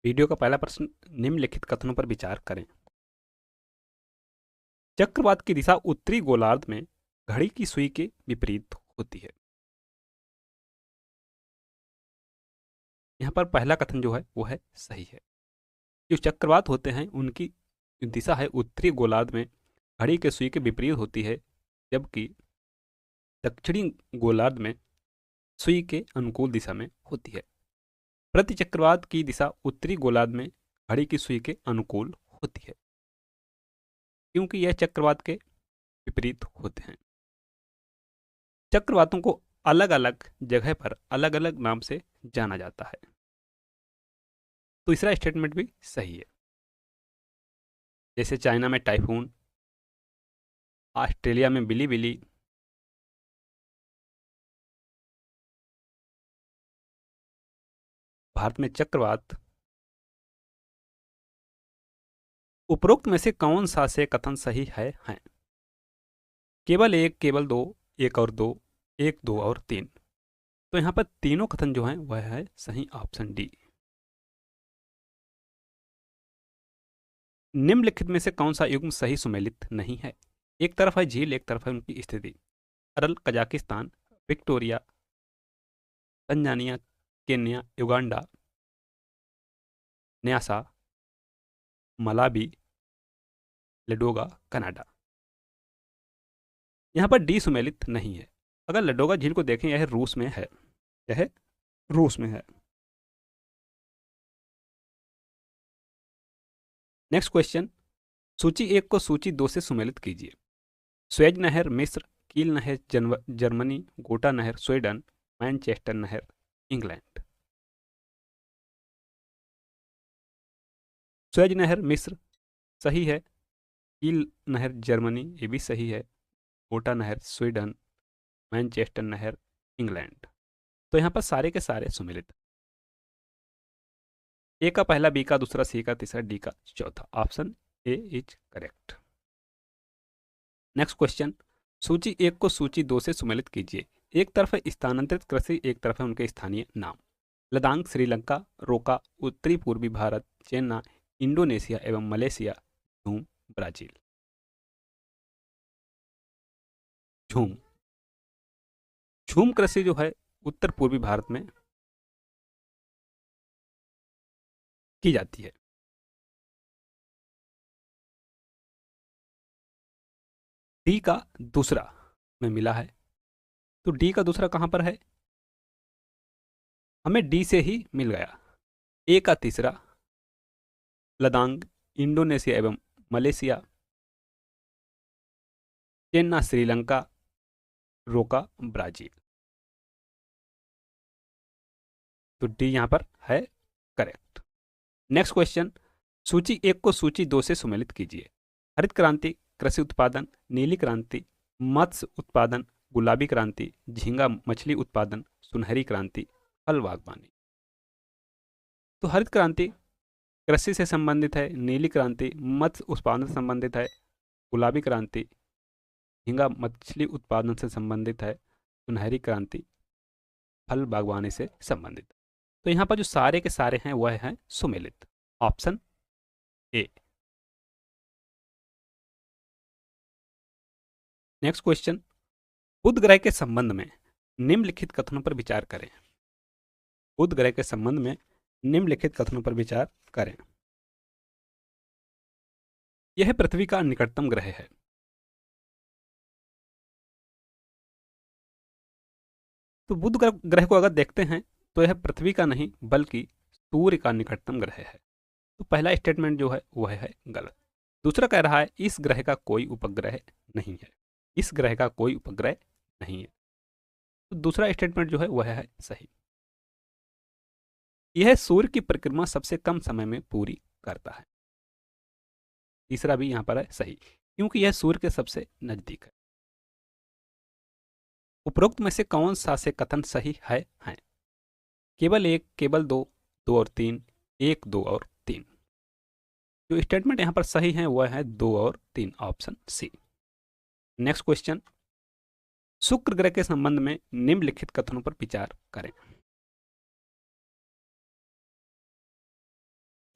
Video का पहला प्रश्न, निम्नलिखित कथनों पर विचार करें। चक्रवात की दिशा उत्तरी गोलार्ध में घड़ी की सुई के विपरीत होती है। यहाँ पर पहला कथन जो है वो है सही है। जो चक्रवात होते हैं उनकी दिशा है उत्तरी गोलार्ध में घड़ी के सुई के विपरीत होती है, जबकि दक्षिणी गोलार्ध में सुई के अनुकूल दिशा में होती है। प्रति चक्रवात की दिशा उत्तरी गोलार्ध में घड़ी की सुई के अनुकूल होती है, क्योंकि यह चक्रवात के विपरीत होते हैं। चक्रवातों को अलग अलग जगह पर अलग अलग नाम से जाना जाता है। तीसरा स्टेटमेंट भी सही है। जैसे चाइना में टाइफून, ऑस्ट्रेलिया में बिली बिली, भारत में चक्रवात। उपरोक्त में से कौन सा से कथन सही है? हैं केवल एक, केवल दो, एक और दो, एक, दो और तीन। तो यहां पर तीनों कथन जो हैं वह है सही, ऑप्शन डी। निम्नलिखित में से कौन सा युग्म सही सुमेलित नहीं है? एक तरफ है झील, एक तरफ है उनकी स्थिति। Aral, Kazakhstan, Victoria, Tanzania, Kenya, Uganda, Nyasa, Malawi, Ladoga, Canada. यहाँ पर डी सुमेलित नहीं है। अगर लडोगा झील को देखें, यह रूस में है, यह रूस में है। नेक्स्ट क्वेश्चन, सूची एक को सूची दो से सुमेलित कीजिए। स्वेज नहर मिस्र, कील नहर जर्मनी, गोटा नहर स्वीडन, मैनचेस्टर नहर इंग्लैंड। स्वेज नहर मिस्र सही है, कील नहर जर्मनी ये भी सही है, गोटा नहर स्वीडन, मैनचेस्टर नहर इंग्लैंड। तो यहाँ पर सारे के सारे सुमेलित। ए का पहला, बी का दूसरा, सी का तीसरा, डी का चौथा। Option A is correct. Next question, सूची एक को सूची दो से सुमेलित कीजिए। एक तरफ है स्थानांतरित कृषि, एक तरफ है उनके स्थानीय नाम। लद्दाख, श्रीलंका, रोका, उत्तरी पूर्वी भारत, चेन्नई, इंडोनेशिया एवं मलेशिया, झूम, ब्राजील। झूम, झूम कृषि जो है उत्तर पूर्वी भारत में की जाती है। डी का दूसरा में मिला है, तो डी का दूसरा कहां पर है? हमें डी से ही मिल गया। ए का तीसरा, लद्दाख, इंडोनेशिया एवं मलेशिया, चेन्नई, श्रीलंका, रोका, ब्राजील। तो डी यहां पर है करेक्ट। नेक्स्ट क्वेश्चन, सूची एक को सूची दो से सुमेलित कीजिए। हरित क्रांति, कृषि उत्पादन, नीली क्रांति, मत्स्य उत्पादन, गुलाबी क्रांति, झींगा मछली उत्पादन, सुनहरी क्रांति, फल बागवानी। तो हरित क्रांति कृषि से संबंधित है, नीली क्रांति मत्स्य उत्पादन से संबंधित है, गुलाबी क्रांति झींगा मछली उत्पादन से संबंधित है, सुनहरी क्रांति फल बागवानी से संबंधित। तो यहाँ पर जो सारे के सारे हैं वह हैं सुमेलित, ऑप्शन ए। नेक्स्ट क्वेश्चन, बुध ग्रह के संबंध में निम्नलिखित कथनों पर विचार करें। बुध ग्रह के संबंध में निम्नलिखित कथनों पर विचार करें। यह पृथ्वी का निकटतम ग्रह है। तो बुध ग्रह को अगर देखते हैं तो यह पृथ्वी का नहीं बल्कि सूर्य का निकटतम ग्रह है। तो पहला स्टेटमेंट जो है वह है गलत। दूसरा कह रहा है इस ग्रह का कोई उपग्रह नहीं है, इस ग्रह का कोई उपग्रह नहीं है। तो दूसरा स्टेटमेंट जो है वह है सही। यह सूर्य की परिक्रमा सबसे कम समय में पूरी करता है। तीसरा भी यहां पर है सही, क्योंकि यह सूर्य के सबसे नजदीक है। उपरोक्त में से कौन सा से कथन सही है? हैं केवल एक, केवल दो, दो और तीन, एक, दो और तीन। जो स्टेटमेंट यहां पर सही है वह है दो और तीन, ऑप्शन सी। नेक्स्ट क्वेश्चन, शुक्र ग्रह के संबंध में निम्नलिखित कथनों पर विचार करें।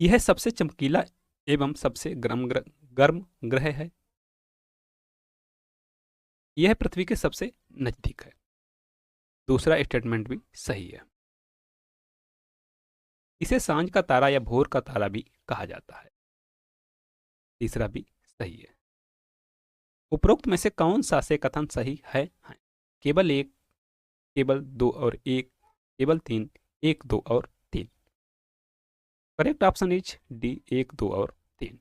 यह सबसे चमकीला एवं सबसे गर्म ग्रह है। यह पृथ्वी के सबसे नजदीक है। दूसरा स्टेटमेंट भी सही है। इसे सांझ का तारा या भोर का तारा भी कहा जाता है। तीसरा भी सही है। उपरोक्त में से कौन सा से कथन सही है? केवल एक, केवल दो और एक, केवल तीन, एक, दो और तीन। करेक्ट ऑप्शन इज डी, एक, दो और तीन।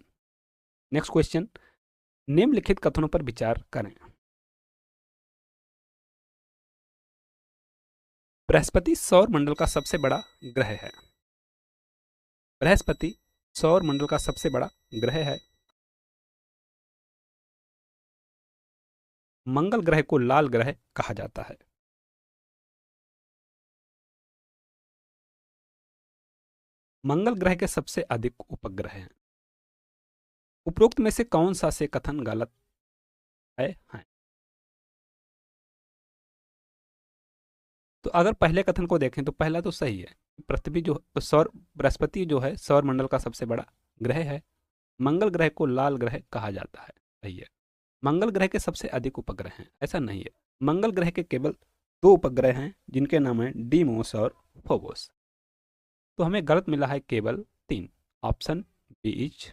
नेक्स्ट क्वेश्चन, निम्नलिखित कथनों पर विचार करें। बृहस्पति सौर मंडल का सबसे बड़ा ग्रह है। बृहस्पति सौर मंडल का सबसे बड़ा ग्रह है। मंगल ग्रह को लाल ग्रह कहा जाता है। मंगल ग्रह के सबसे अधिक उपग्रह हैं। उपरोक्त में से कौन सा से कथन गलत है? तो अगर पहले कथन को देखें तो पहला तो सही है। पृथ्वी जो सौर बृहस्पति जो है सौर मंडल का सबसे बड़ा ग्रह है। मंगल ग्रह को लाल ग्रह कहा जाता है, सही है। मंगल ग्रह के सबसे अधिक उपग्रह हैं, ऐसा नहीं है। मंगल ग्रह के केवल दो उपग्रह हैं जिनके नाम है डीमोस और फोबोस। तो हमें गलत मिला है केवल तीन। Option B is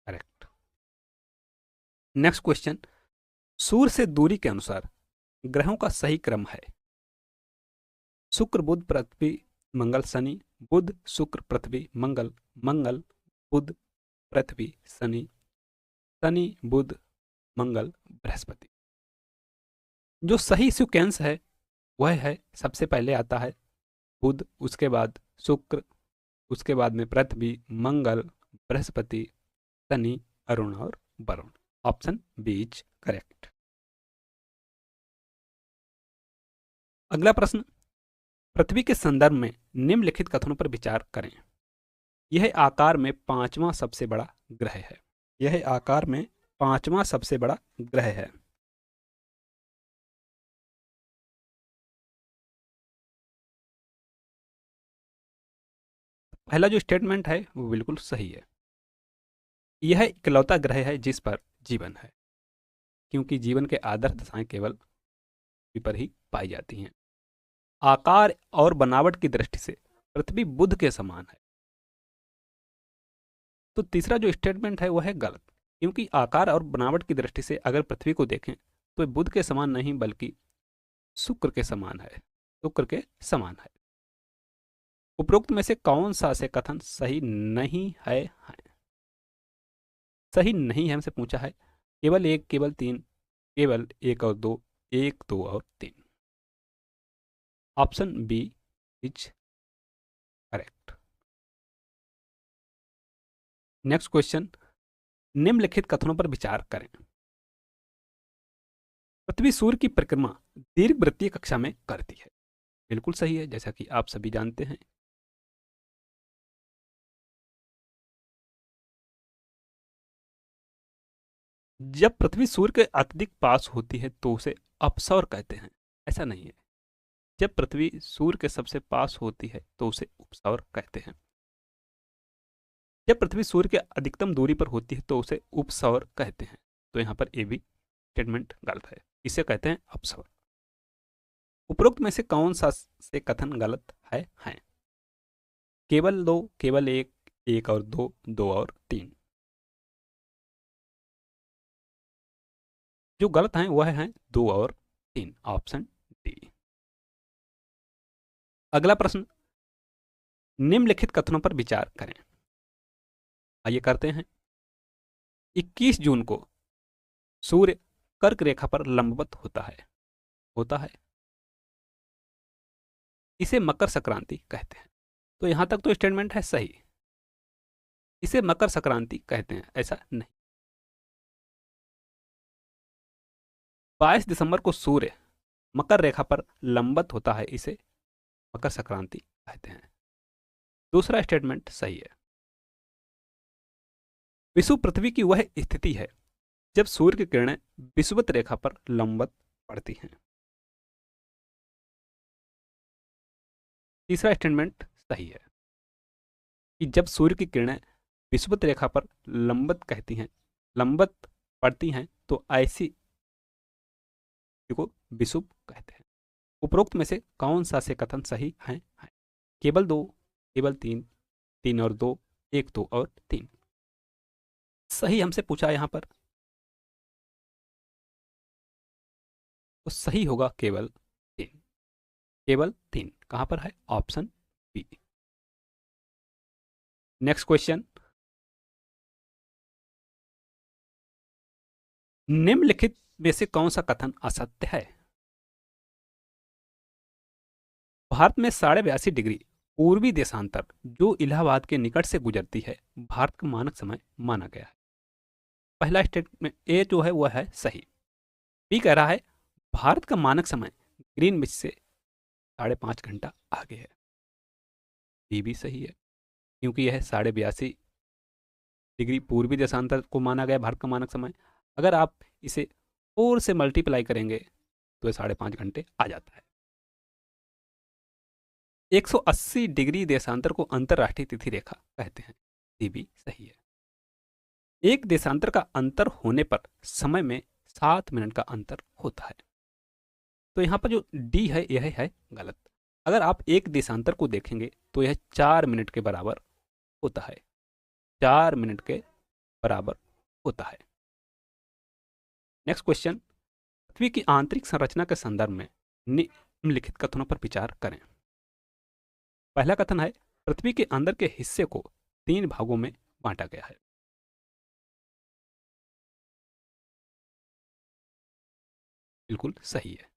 correct. Next question, सूर्य से दूरी के अनुसार ग्रहों का सही क्रम है। शुक्र बुध पृथ्वी मंगल शनि, बुध शुक्र पृथ्वी मंगल, मंगल बुध पृथ्वी शनि, शनि बुध मंगल बृहस्पति। जो सही सीक्वेंस है वह है, सबसे पहले आता है बुध, उसके बाद शुक्र, उसके बाद में पृथ्वी, मंगल, बृहस्पति, शनि, अरुण और Varun. Option B is correct. अगला प्रश्न, पृथ्वी के संदर्भ में निम्नलिखित कथनों पर विचार करें। यह आकार में पांचवां सबसे बड़ा ग्रह है। यह आकार में पांचवां सबसे बड़ा ग्रह है। पहला जो स्टेटमेंट है वो बिल्कुल सही है। यह इकलौता ग्रह है जिस पर जीवन है, क्योंकि जीवन के आदर्श दशाएं केवल पृथ्वी पर ही पाई जाती हैं। आकार और बनावट की दृष्टि से पृथ्वी बुध के समान है। तो तीसरा जो स्टेटमेंट है वह है गलत, क्योंकि आकार और बनावट की दृष्टि से अगर पृथ्वी को देखें तो बुध के समान नहीं बल्कि शुक्र के समान है। शुक्र के समान है। उपरोक्त में से कौन सा से कथन सही नहीं है? सही नहीं है हमसे पूछा है। केवल एक, केवल तीन, केवल एक और दो, एक, दो और तीन। Option B is correct. Next question, निम्नलिखित कथनों पर विचार करें। पृथ्वी सूर्य की परिक्रमा दीर्घवृत्तीय कक्षा में करती है। बिल्कुल सही है, जैसा कि आप सभी जानते हैं। जब पृथ्वी सूर्य के अत्यधिक पास होती है तो उसे अपसौर कहते हैं, ऐसा नहीं है। जब पृथ्वी सूर्य के सबसे पास होती है तो उसे उपसौर कहते हैं। जब पृथ्वी सूर्य के अधिकतम दूरी पर होती है तो उसे उपसौर कहते हैं। तो यहाँ पर ए भी स्टेटमेंट गलत है, इसे कहते हैं अपसौर। उपरोक्त में से कौन सा से कथन गलत है? केवल दो, केवल एक, एक और दो, दो और तीन। जो गलत है वह है दो और तीन। Option D. अगला प्रश्न, निम्नलिखित कथनों पर विचार करें। आइए करते हैं। 21 जून को सूर्य कर्क रेखा पर लंबवत होता है। इसे मकर संक्रांति कहते हैं। तो यहां तक तो स्टेटमेंट है सही, इसे मकर संक्रांति कहते हैं, ऐसा नहीं। 22 दिसंबर को सूर्य मकर रेखा पर लंबवत होता है, इसे मकर संक्रांति कहते हैं। दूसरा स्टेटमेंट सही है। विषुव पृथ्वी की वह स्थिति है जब सूर्य की किरणें विषुवत रेखा पर लंबवत पड़ती हैं। तीसरा स्टेटमेंट सही है। कि जब सूर्य की किरणें विषुवत रेखा पर लंबवत पड़ती हैं तो ऐसी स्थिति को विषुव कहते हैं। उपरोक्त में से कौन सा से कथन सही है? केवल दो, केवल तीन, तीन और दो, एक, दो और तीन। सही हमसे पूछा यहां पर, तो सही होगा केवल तीन। केवल तीन कहां पर है? Option B. नेक्स्ट क्वेश्चन, निम्नलिखित में से कौन सा कथन असत्य है? भारत में 82.5 डिग्री पूर्वी देशांतर जो इलाहाबाद के निकट से गुजरती है भारत का मानक समय माना गया है। पहला स्टेटमेंट ए जो है वह है सही। बी कह रहा है भारत का मानक समय ग्रीनविच से 5.5 घंटा आगे है। बी भी सही है क्योंकि यह 82.5 डिग्री पूर्वी देशांतर को माना गया भारत का मानक समय। अगर आप इसे 4 से मल्टीप्लाई करेंगे तो यह 5.5 घंटे आ जाता है। 180 डिग्री देशांतर को अंतरराष्ट्रीय तिथि रेखा कहते हैं। ये भी सही है। एक देशांतर का अंतर होने पर समय में 7 मिनट का अंतर होता है। तो यहां पर जो डी है यह है गलत। अगर आप एक देशांतर को देखेंगे तो यह 4 मिनट के बराबर होता है। 4 मिनट के बराबर होता है। नेक्स्ट क्वेश्चन, पृथ्वी की आंतरिक संरचना के संदर्भ में निम्नलिखित कथनों पर विचार करें। पहला कथन है पृथ्वी के अंदर के हिस्से को 3 भागों में बांटा गया है। बिल्कुल सही है।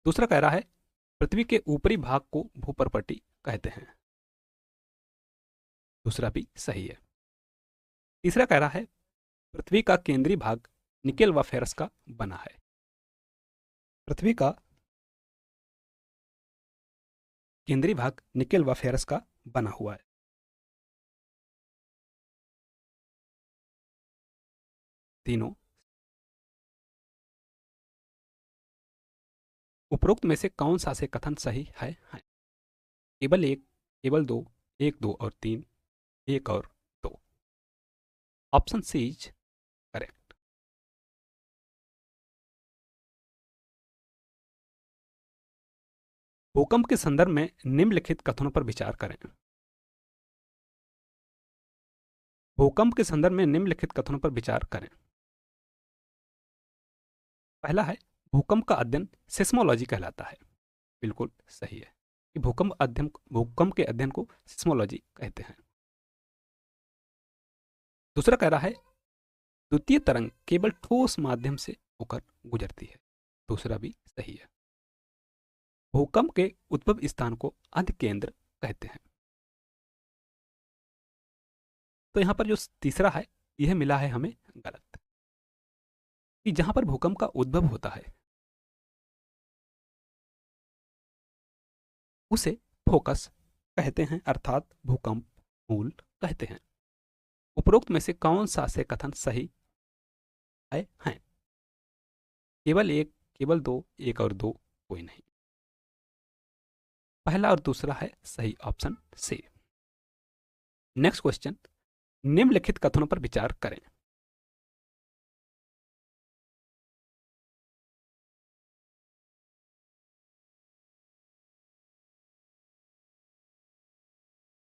दूसरा कह रहा है पृथ्वी के ऊपरी भाग को भूपर्पटी कहते हैं। दूसरा भी सही है। तीसरा कह रहा है पृथ्वी का केंद्रीय भाग निकेल व फेरस का बना है। पृथ्वी का केंद्रीय भाग निकेल व फेरस का बना हुआ है। तीनों उपरोक्त में से कौन सा से कथन सही है? केवल एक, केवल दो, एक, दो और तीन, एक और दो। Option C is correct. भूकंप के संदर्भ में निम्नलिखित कथनों पर विचार करें। भूकंप के संदर्भ में निम्नलिखित कथनों पर विचार करें। पहला है भूकंप का अध्ययन सिस्मोलॉजी कहलाता है। बिल्कुल सही है कि भूकंप के अध्ययन को सिस्मोलॉजी कहते हैं। दूसरा कह रहा है द्वितीय तरंग केवल ठोस माध्यम से होकर गुजरती है। दूसरा भी सही है। भूकंप के उद्भव स्थान को अधिकेंद्र कहते हैं। तो यहां पर जो तीसरा है यह मिला है हमें गलत, कि जहां पर भूकंप का उद्भव होता है उसे फोकस कहते हैं, अर्थात भूकंप मूल कहते हैं। उपरोक्त में से कौन सा से कथन सही है? केवल एक, केवल दो, एक और दो, कोई नहीं। पहला और दूसरा है सही, ऑप्शन सी। नेक्स्ट क्वेश्चन, निम्नलिखित कथनों पर विचार करें।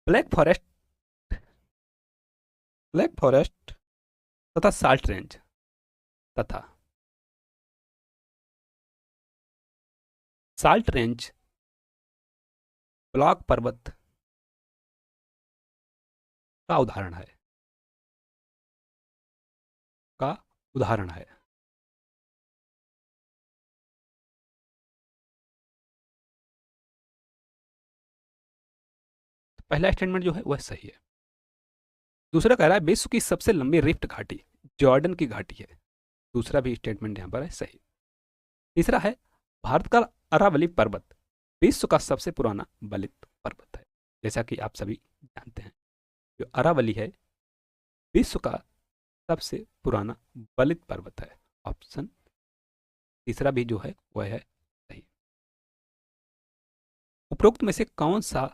ब्लैक फॉरेस्ट ब्लैक फॉरेस्ट तथा साल्ट रेंज तथा साल्ट रेंज ब्लॉक पर्वत का उदाहरण है। का उदाहरण है। पहला स्टेटमेंट जो है वह सही है। दूसरा कह रहा है विश्व की सबसे लंबी रिफ्ट घाटी जॉर्डन की घाटी है। दूसरा भी स्टेटमेंट यहां पर है सही। तीसरा है भारत का अरावली पर्वत विश्व का सबसे पुराना बलित पर्वत है। जैसा कि आप सभी जानते हैं जो अरावली है विश्व का सबसे पुराना बलित पर्वत है। ऑप्शन तीसरा भी जो है वह है सही। उपरोक्त में से कौन सा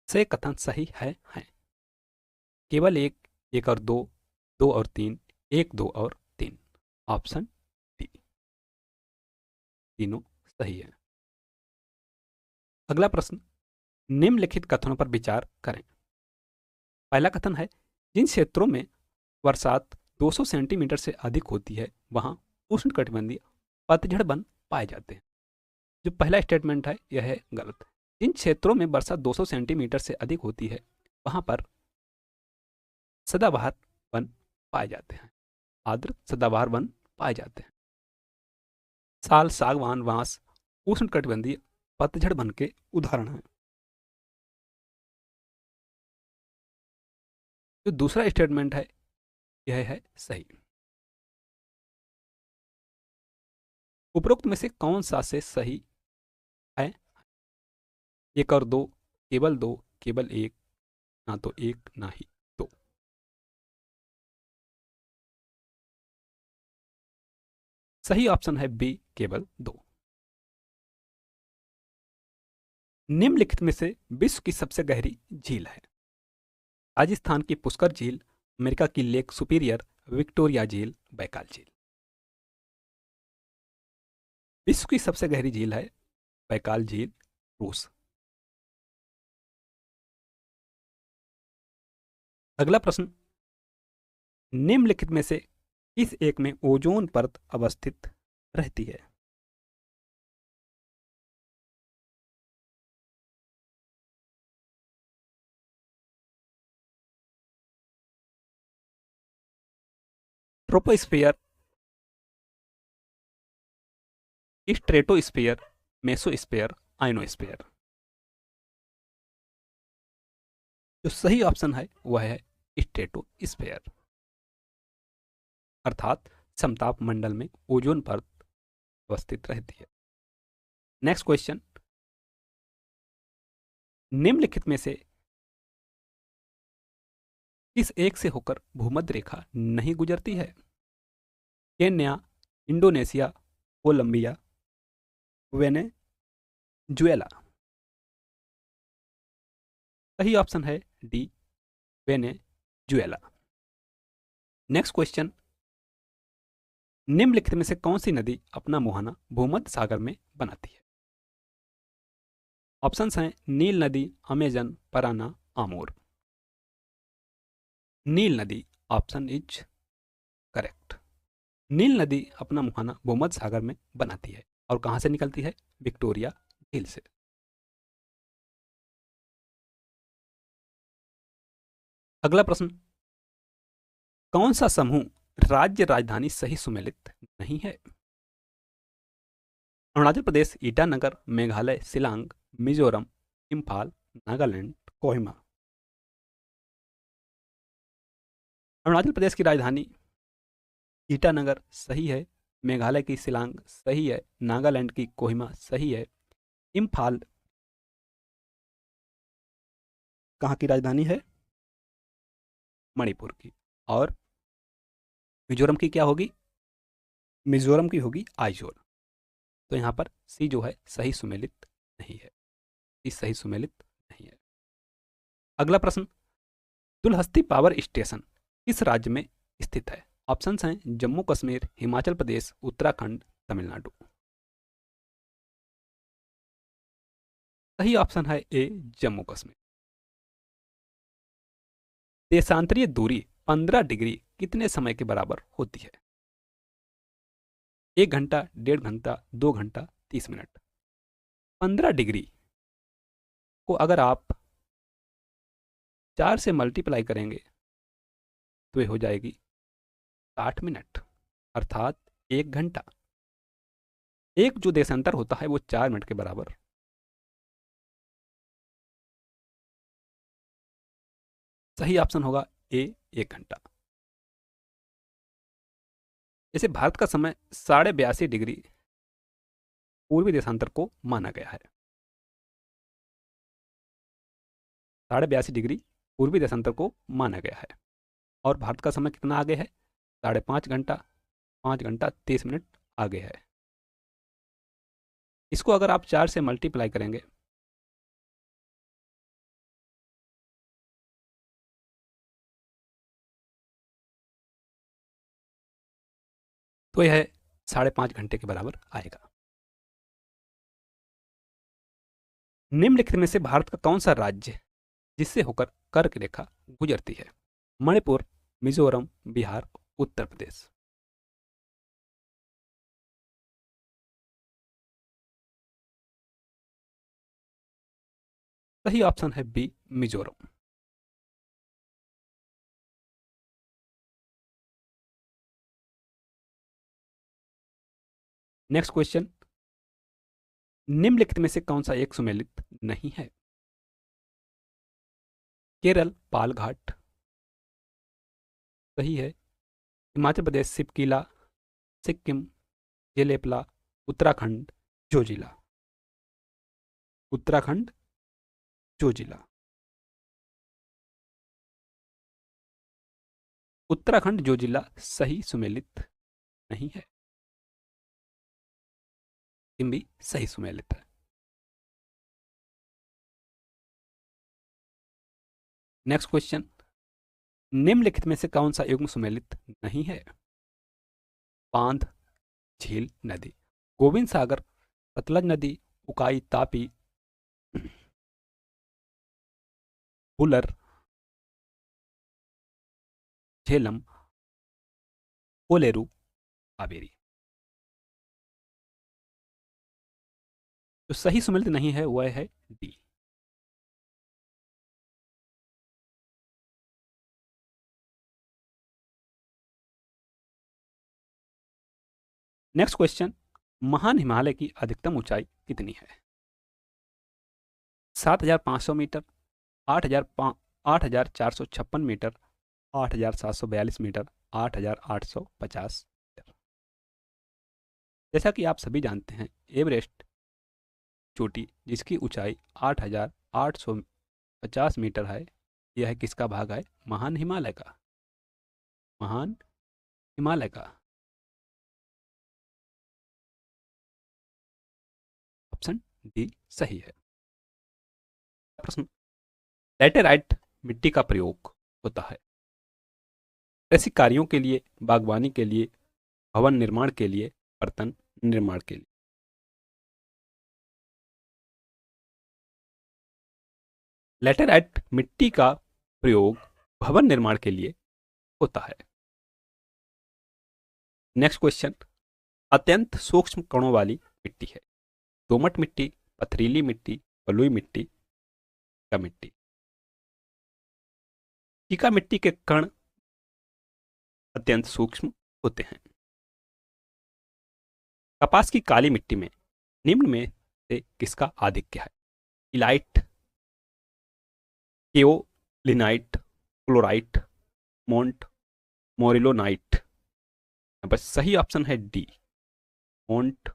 से कथन सही है हैं। केवल एक, एक और दो, दो और तीन, एक, दो और तीन। ऑप्शन डी, तीनों सही है। अगला प्रश्न, निम्नलिखित कथनों पर विचार करें। पहला कथन है, जिन क्षेत्रों में बरसात 200 सेंटीमीटर से अधिक होती है वहां उष्णकटिबंधीय पतझड़ वन पाए जाते हैं। जो पहला स्टेटमेंट है यह है गलत। जिन क्षेत्रों में वर्षा 200 सेंटीमीटर से अधिक होती है वहां पर सदाबहार वन पाए जाते हैं, आर्द्र सदाबहार वन पाए जाते हैं। साल, सागवान, बांस उष्णकटिबंधीय पतझड़ वन के उदाहरण हैं। जो दूसरा स्टेटमेंट है यह है सही। उपरोक्त में से कौन सा से सही है? एक और दो, केवल दो, केवल एक, ना तो एक ना ही दो। सही ऑप्शन है बी, केवल दो। निम्नलिखित में से विश्व की सबसे गहरी झील है। राजस्थान की पुष्कर झील, अमेरिका की लेक सुपीरियर, विक्टोरिया झील, बैकाल झील। विश्व की सबसे गहरी झील है बैकाल झील, रूस। अगला प्रश्न, निम्नलिखित में से किस एक में ओजोन परत अवस्थित रहती है? Troposphere, stratosphere, mesosphere, ionosphere. जो सही ऑप्शन है वह है स्ट्रेटोस्फियर, अर्थात समताप मंडल में ओजोन परत अवस्थित रहती है। नेक्स्ट क्वेश्चन, निम्नलिखित में से किस एक से होकर भूमध्य रेखा नहीं गुजरती है? Kenya, Indonesia, Colombia, Venezuela. सही ऑप्शन है डी, वेनेजुएला। नेक्स्ट क्वेश्चन, निम्नलिखित में से कौन सी नदी अपना मुहाना भूमध्य सागर में बनाती है? ऑप्शंस हैं नील नदी, अमेजन, पराना, आमोर। नील नदी, ऑप्शन इज करेक्ट। नील नदी अपना मुहाना भूमध्य सागर में बनाती है और कहां से निकलती है? विक्टोरिया झील से। अगला प्रश्न, कौन सा समूह राज्य राजधानी सही सुमेलित नहीं है? अरुणाचल प्रदेश, ईटानगर, मेघालय, शिलांग, मिजोरम, इम्फाल, नागालैंड, कोहिमा। अरुणाचल प्रदेश की राजधानी ईटानगर सही है, मेघालय की शिलांग सही है, नागालैंड की कोहिमा सही है, इम्फाल कहाँ की राजधानी है? मणिपुर की। और मिजोरम की क्या होगी? मिजोरम की होगी आइजोल। तो यहाँ पर सी जो है सही सुमेलित नहीं है, सी सही सुमेलित नहीं है। अगला प्रश्न, दुलहस्ती पावर स्टेशन किस राज्य में स्थित है? ऑप्शंस हैं जम्मू कश्मीर, हिमाचल प्रदेश, उत्तराखंड, तमिलनाडु। सही ऑप्शन है ए, जम्मू कश्मीर। देशांतरीय दूरी 15 डिग्री कितने समय के बराबर होती है? 1 घंटा, 1.5 घंटा, 2 घंटा, 30 मिनट। 15 डिग्री को अगर आप 4 से मल्टीप्लाई करेंगे तो ये हो जाएगी 60 मिनट, अर्थात 1 घंटा। एक जो देशांतर होता है वो 4 मिनट के बराबर। सही ऑप्शन होगा ए, 1 घंटा। जैसे भारत का समय 82.5 डिग्री पूर्वी देशांतर को माना गया है। 82.5 डिग्री पूर्वी देशांतर को माना गया है और भारत का समय कितना आगे है? 5.5 घंटा, 5 घंटा 30 मिनट आगे है। इसको अगर आप 4 से मल्टीप्लाई करेंगे तो यह 5.5 घंटे के बराबर आएगा। निम्नलिखित में से भारत का कौन सा राज्य जिससे होकर कर्क रेखा गुजरती है? मणिपुर, मिजोरम, बिहार, उत्तर प्रदेश। सही ऑप्शन है बी, मिजोरम। नेक्स्ट क्वेश्चन, निम्नलिखित में से कौन सा एक सुमेलित नहीं है? केरल पालघाट सही है। हिमाचल प्रदेश सिपकीला, सिक्किम जेलेपला, उत्तराखंड जोजिला। उत्तराखंड जोजिला। उत्तराखंड जोजिला सही सुमेलित नहीं है। सिक्किम भी सही सुमेलित है। नेक्स्ट क्वेश्चन, निम्नलिखित में से कौन सा युग्म सुमेलित नहीं है? बांध, झील, नदी। गोविंद सागर, सतलज नदी, उकाई तापी, बुलर, झेलम, कोलेरू, कावेरी। जो सही सुमेलित नहीं है वह है डी। नेक्स्ट क्वेश्चन, महान हिमालय की अधिकतम ऊंचाई कितनी है? 7,500 मीटर, 8,456 मीटर, 8,742 मीटर, 8,850 मीटर। जैसा कि आप सभी जानते हैं, एवरेस्ट चोटी जिसकी ऊंचाई 8,850 मीटर है, यह किसका भाग है? महान हिमालय का। महान हिमालय का। ऑप्शन डी सही है। प्रश्न, लैटेराइट मिट्टी का प्रयोग होता है कृषि कार्यों के लिए, बागवानी के लिए, भवन निर्माण के लिए, बर्तन निर्माण के लिए। लैटेराइट मिट्टी का प्रयोग भवन निर्माण के लिए होता है। नेक्स्ट क्वेश्चन, अत्यंत सूक्ष्म कणों वाली मिट्टी है? दोमट मिट्टी, पथरीली मिट्टी, बलुई मिट्टी, चीका मिट्टी। चीका मिट्टी के कण अत्यंत सूक्ष्म होते हैं। कपास की काली मिट्टी में निम्न में से किसका आधिक्य है? Illite, kaolinite, chlorite, montmorillonite. यहाँ पर सही ऑप्शन है डी, मोंट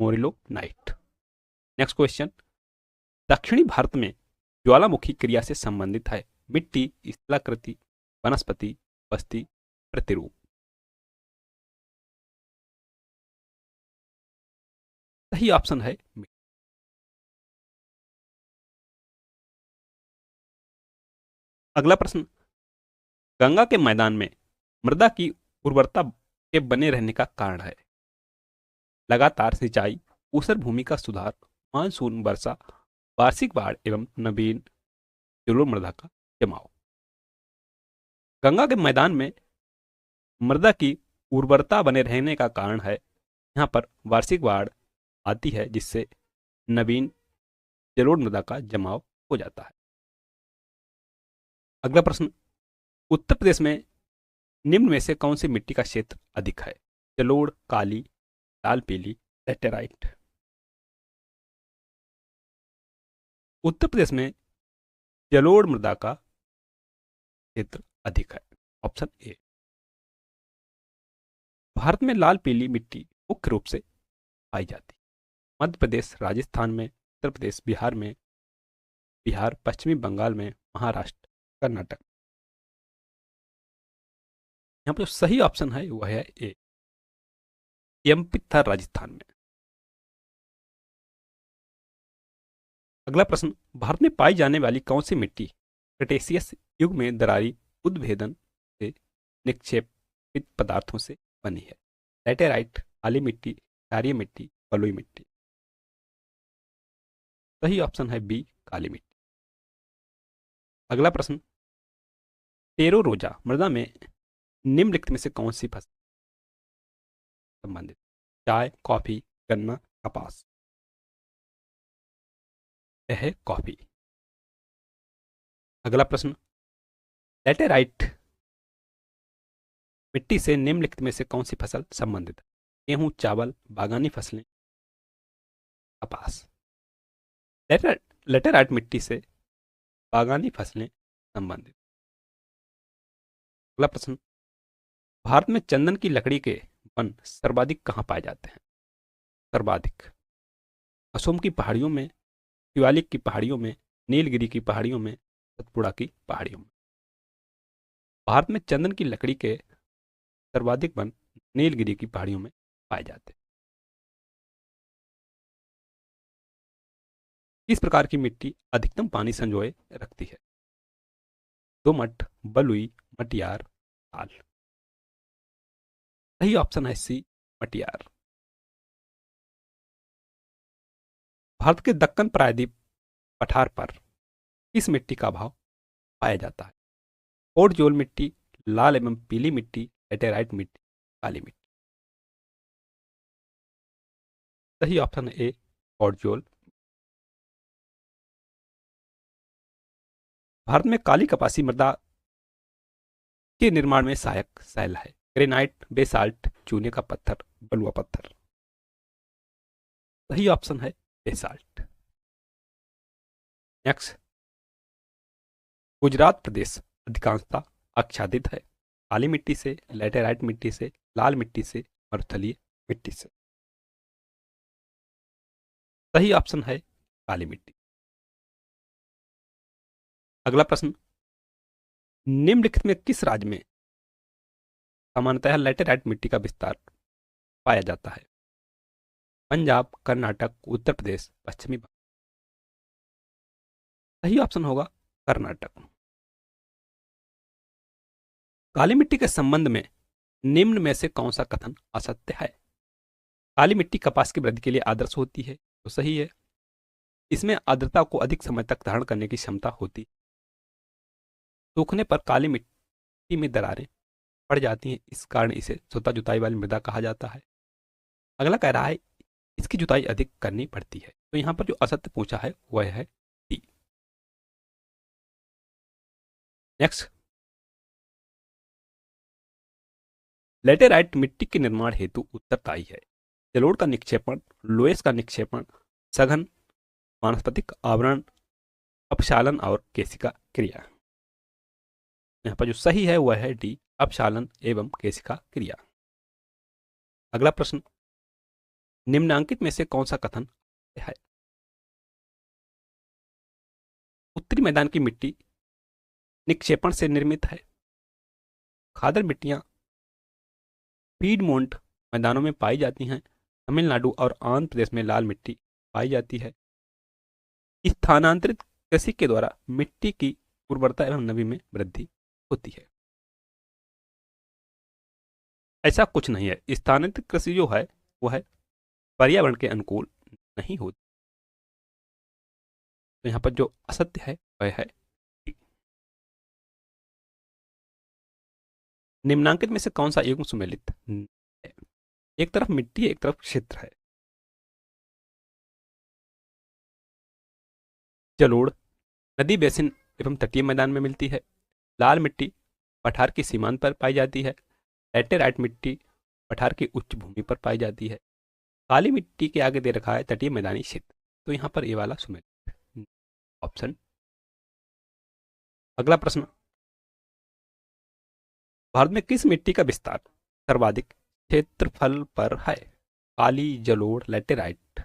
मोरिलोनाइट। नेक्स्ट क्वेश्चन, दक्षिणी भारत में ज्वालामुखी क्रिया से संबंधित है मिट्टी, स्थलाकृति, वनस्पति, बस्ती, प्रतिरूप। सही ऑप्शन है मिट्टी। अगला प्रश्न, गंगा के मैदान में मृदा की उर्वरता के बने रहने का कारण है? लगातार सिंचाई, ऊसर भूमि का सुधार, मानसून वर्षा, वार्षिक बाढ़ एवं नवीन जलोढ़ मृदा का जमाव। गंगा के मैदान में मृदा की उर्वरता बने रहने का कारण है, यहाँ पर वार्षिक बाढ़ आती है जिससे नवीन जलोढ़ मृदा का जमाव हो जाता है। अगला प्रश्न, उत्तर प्रदेश में निम्न में से कौन सी मिट्टी का क्षेत्र अधिक है? जलोढ़, काली, लाल पीली, लैटेराइट। उत्तर प्रदेश में जलोढ़ मृदा का क्षेत्र अधिक है। Option A. भारत में लाल पीली मिट्टी मुख्य रूप से पाई जाती है मध्य प्रदेश, राजस्थान में, उत्तर प्रदेश, बिहार में, बिहार, पश्चिमी बंगाल में, महाराष्ट्र, कर्नाटक। यहाँ पर जो सही ऑप्शन है वह है ए, एमपी था राजस्थान में। अगला प्रश्न, भारत में पाई जाने वाली कौन सी मिट्टी क्रेटेशियस युग में दरारी उद्भेदन से निक्षेपित पदार्थों से बनी है? लैटेराइट, काली मिट्टी, क्षारीय मिट्टी, बलुई मिट्टी। सही ऑप्शन है बी, काली मिट्टी। अगला प्रश्न, टेरो रोजा मृदा में निम्नलिखित में से कौन सी फसल संबंधित? चाय, कॉफी, गन्ना, कपास। यह है कॉफी। अगला प्रश्न, लैटेराइट मिट्टी से निम्नलिखित में से कौन सी फसल संबंधित है? गेहूं, चावल, बागानी फसलें, कपास। लैटेराइट मिट्टी से बागानी फसलें संबंधित। अगला प्रश्न, भारत में चंदन की लकड़ी के वन सर्वाधिक कहाँ पाए जाते हैं? सर्वाधिक असम की पहाड़ियों में, शिवालिक की पहाड़ियों में, नीलगिरी की पहाड़ियों में, सतपुड़ा की पहाड़ियों में। भारत में चंदन की लकड़ी के सर्वाधिक वन नीलगिरी की पहाड़ियों में पाए जाते हैं। इस प्रकार की मिट्टी अधिकतम पानी संजोए रखती है? दोमट, बलुई, मटियार, लाल। सही ऑप्शन है सी, मटियार। भारत के दक्कन प्रायद्वीप पठार पर किस मिट्टी का अभाव पाया जाता है? पोडजोल मिट्टी, लाल एवं पीली मिट्टी, लैटेराइट मिट्टी, काली मिट्टी। सही ऑप्शन है ए, पोडजोल। भारत में काली कपासी मृदा के निर्माण में सहायक शैल है? ग्रेनाइट, बेसाल्ट, चूने का पत्थर, बलुआ पत्थर। सही ऑप्शन है बेसाल्ट। नेक्स्ट, गुजरात प्रदेश अधिकांशतः आच्छादित है? काली मिट्टी से, लैटेराइट मिट्टी से, लाल मिट्टी से, मरुस्थलीय मिट्टी से। सही ऑप्शन है काली मिट्टी। अगला प्रश्न, निम्नलिखित में किस राज्य में सामान्यतः लैटेराइट मिट्टी का विस्तार पाया जाता है? पंजाब, कर्नाटक, उत्तर प्रदेश, पश्चिमी बंगाल। सही ऑप्शन होगा कर्नाटक। काली मिट्टी के संबंध में निम्न में से कौन सा कथन असत्य है? काली मिट्टी कपास की वृद्धि के लिए आदर्श होती है, तो सही है। इसमें आर्द्रता को अधिक समय तक धारण करने की क्षमता होती है। सूखने पर काली मिट्टी में दरारें पड़ जाती हैं, इस कारण इसे स्वतः जुताई वाली मृदा कहा जाता है। अगला कह रहा है इसकी जुताई अधिक करनी पड़ती है, तो यहां पर जो असत्य पूछा है वह है डी। नेक्स्ट, लैटेराइट मिट्टी के निर्माण हेतु उत्तरदायी है? जलोढ़ का निक्षेपण, लोएस का निक्षेपण, सघन वानस्पतिक आवरण, अपक्षालन और केशिका क्रिया। यहाँ पर जो सही है वह है डी, अपक्षालन एवं केशिका क्रिया। अगला प्रश्न, निम्नांकित में से कौन सा कथन है? उत्तरी मैदान की मिट्टी निक्षेपण से निर्मित है। खादर मिट्टियां पीडमोंट मैदानों में पाई जाती हैं। तमिलनाडु और आंध्र प्रदेश में लाल मिट्टी पाई जाती है। स्थानांतरित कृषि के द्वारा मिट्टी की उर्वरता एवं नमी में वृद्धि होती है। ऐसा कुछ नहीं है, स्थानांतरित कृषि जो है वह पर्यावरण के अनुकूल नहीं होती। तो यहां पर जो असत्य है वह है डी। निम्नांकित में से कौन सा युग्म सुमेलित है? एक तरफ मिट्टी है, एक तरफ क्षेत्र है। जलोढ़ नदी बेसिन एवं तटीय मैदान में मिलती है। लाल मिट्टी पठार की सीमांत पर पाई जाती है। लैटेराइट मिट्टी पठार की उच्च भूमि पर पाई जाती है। काली मिट्टी के आगे दे रखा है तटीय मैदानी क्षेत्र, तो यहाँ पर ये वाला सुमेलित ऑप्शन। अगला प्रश्न, भारत में किस मिट्टी का विस्तार सर्वाधिक क्षेत्रफल पर है? काली, जलोढ़, लैटेराइट।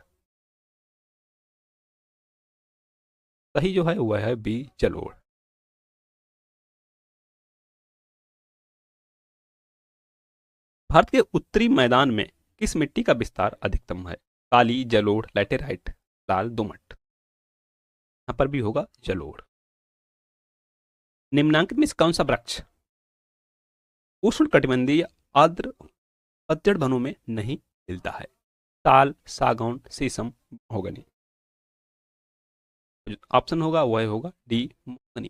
सही जो है वह है बी, जलोढ़। भारत के उत्तरी मैदान में किस मिट्टी का विस्तार अधिकतम है? काली, जलोढ़, लैटेराइट, लाल, दोमट। यहां पर भी होगा जलोढ़। निम्नांकित में से कौन सा वृक्ष उष्णकटिबंधीय आर्द्र पतझड़ वनों में नहीं मिलता है। ताल, सागौन, शीशम, महोगनी। ऑप्शन होगा वह होगा डी, महोगनी।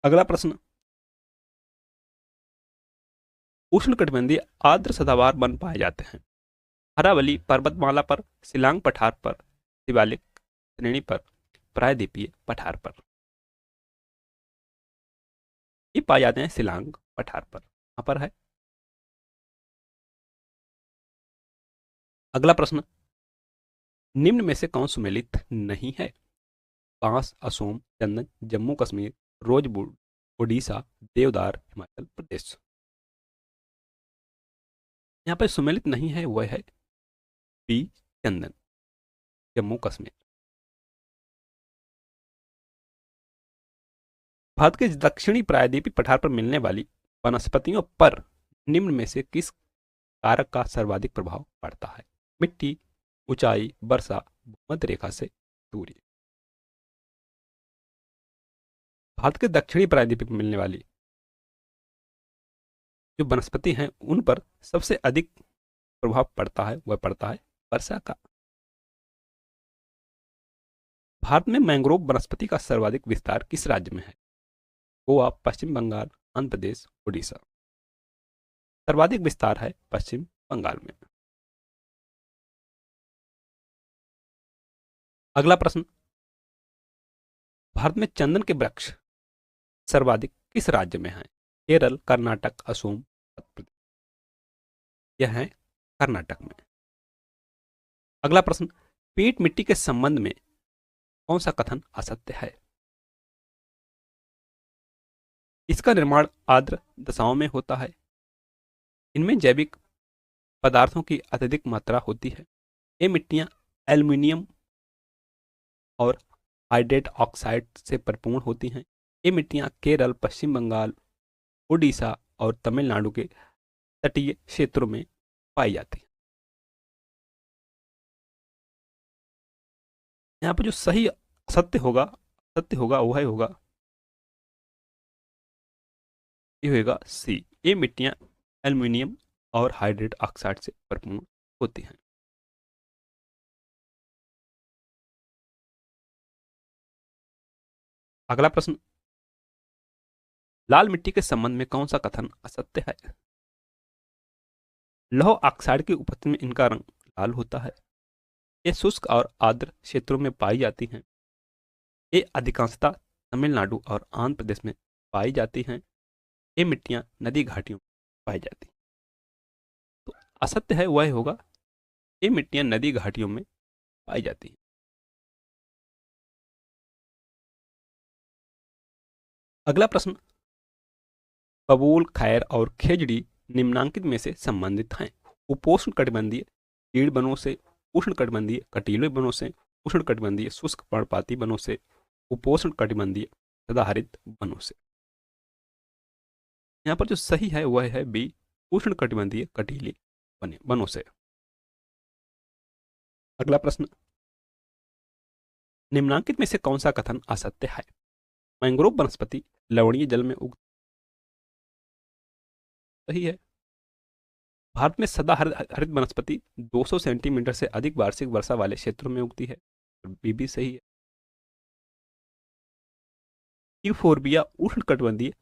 अगला प्रश्न, उष्णकटिबंधीय आर्द्र सदाबहार वन पाए जाते हैं। अरावली पर्वतमाला पर, शिलांग पठार पर, शिवालिक श्रेणी पर, प्रायद्वीपीय पठार पर। ये पाए जाते हैं शिलांग पठार पर, यहाँ पर है। अगला प्रश्न, निम्न में से कौन सुमेलित नहीं है? बांस, असोम, चंदन, जम्मू कश्मीर, रोजवुड, उड़ीसा, देवदार, हिमाचल प्रदेश। यहाँ पर सुमेलित नहीं है वह है बी, चंदन, जम्मू कश्मीर। भारत के दक्षिणी प्रायद्वीपीय पठार पर मिलने वाली वनस्पतियों पर निम्न में से किस कारक का सर्वाधिक प्रभाव पड़ता है? मिट्टी, ऊंचाई, वर्षा, भूमध्य रेखा से दूरी। भारत के दक्षिणी प्रायद्वीप में मिलने वाली जो वनस्पति हैं उन पर सबसे अधिक प्रभाव पड़ता है वह पड़ता है वर्षा का। भारत में मैंग्रोव वनस्पति का सर्वाधिक विस्तार किस राज्य में है? गोवा, पश्चिम बंगाल, आंध्र प्रदेश, उड़ीसा। सर्वाधिक विस्तार है पश्चिम बंगाल में। अगला प्रश्न, भारत में चंदन के वृक्ष सर्वाधिक किस राज्य में हैं? केरल, कर्नाटक, असम, मध्य प्रदेश। यह है कर्नाटक में। अगला प्रश्न, पीट मिट्टी के संबंध में कौन सा कथन असत्य है? इसका निर्माण आर्द्र दशाओं में होता है। इनमें जैविक पदार्थों की अत्यधिक मात्रा होती है। ये मिट्टियां एल्युमिनियम और हाइड्रेट ऑक्साइड से परिपूर्ण होती हैं। ये मिट्टियां केरल, पश्चिम बंगाल, उड़ीसा और तमिलनाडु के तटीय क्षेत्रों में पाई जाती हैं। यहाँ पर जो सही सत्य होगा वह होगा, ये होगा सी। ये मिट्टियां एल्युमिनियम और हाइड्रेट ऑक्साइड से परिपूर्ण होती हैं। अगला प्रश्न, लाल मिट्टी के संबंध में कौन सा कथन असत्य है? लौह ऑक्साइड की उपस्थिति में इनका रंग लाल होता है। ये शुष्क और आर्द्र क्षेत्रों में पाई जाती हैं। ये अधिकांशतः तमिलनाडु और आंध्र प्रदेश में पाई जाती हैं। ये मिट्टियां नदी घाटियों में पाई जाती हैं। तो असत्य है वह होगा, ये मिट्टियां नदी घाटियों में पाई जाती हैं। अगला प्रश्न, बबूल, खैर और खेजड़ी निम्नांकित में से संबंधित हैं? उपोष्ण कटिबंधीय कीड़ वनों से, उष्ण कटिबंधीय कटीले वनों से, उष्ण कटिबंधीय शुष्क पर्णपाती वनों से, उपोष्ण कटिबंधीय सदाहरित वनों से। यहाँ पर जो सही है वह है बी, उष्ण कटिबंधीय कटीले वनों से। अगला प्रश्न, निम्नांकित में से कौन सा कथन असत्य है? मैंग्रोव वनस्पति लवणीय जल में उग सही है। भारत में सदा हरित वनस्पति 200 सेंटीमीटर से अधिक वार्षिक वर्षा वाले क्षेत्रों में उगती है। बी भी सही है। यूफोर्बिया उष्ण कटिबंधीय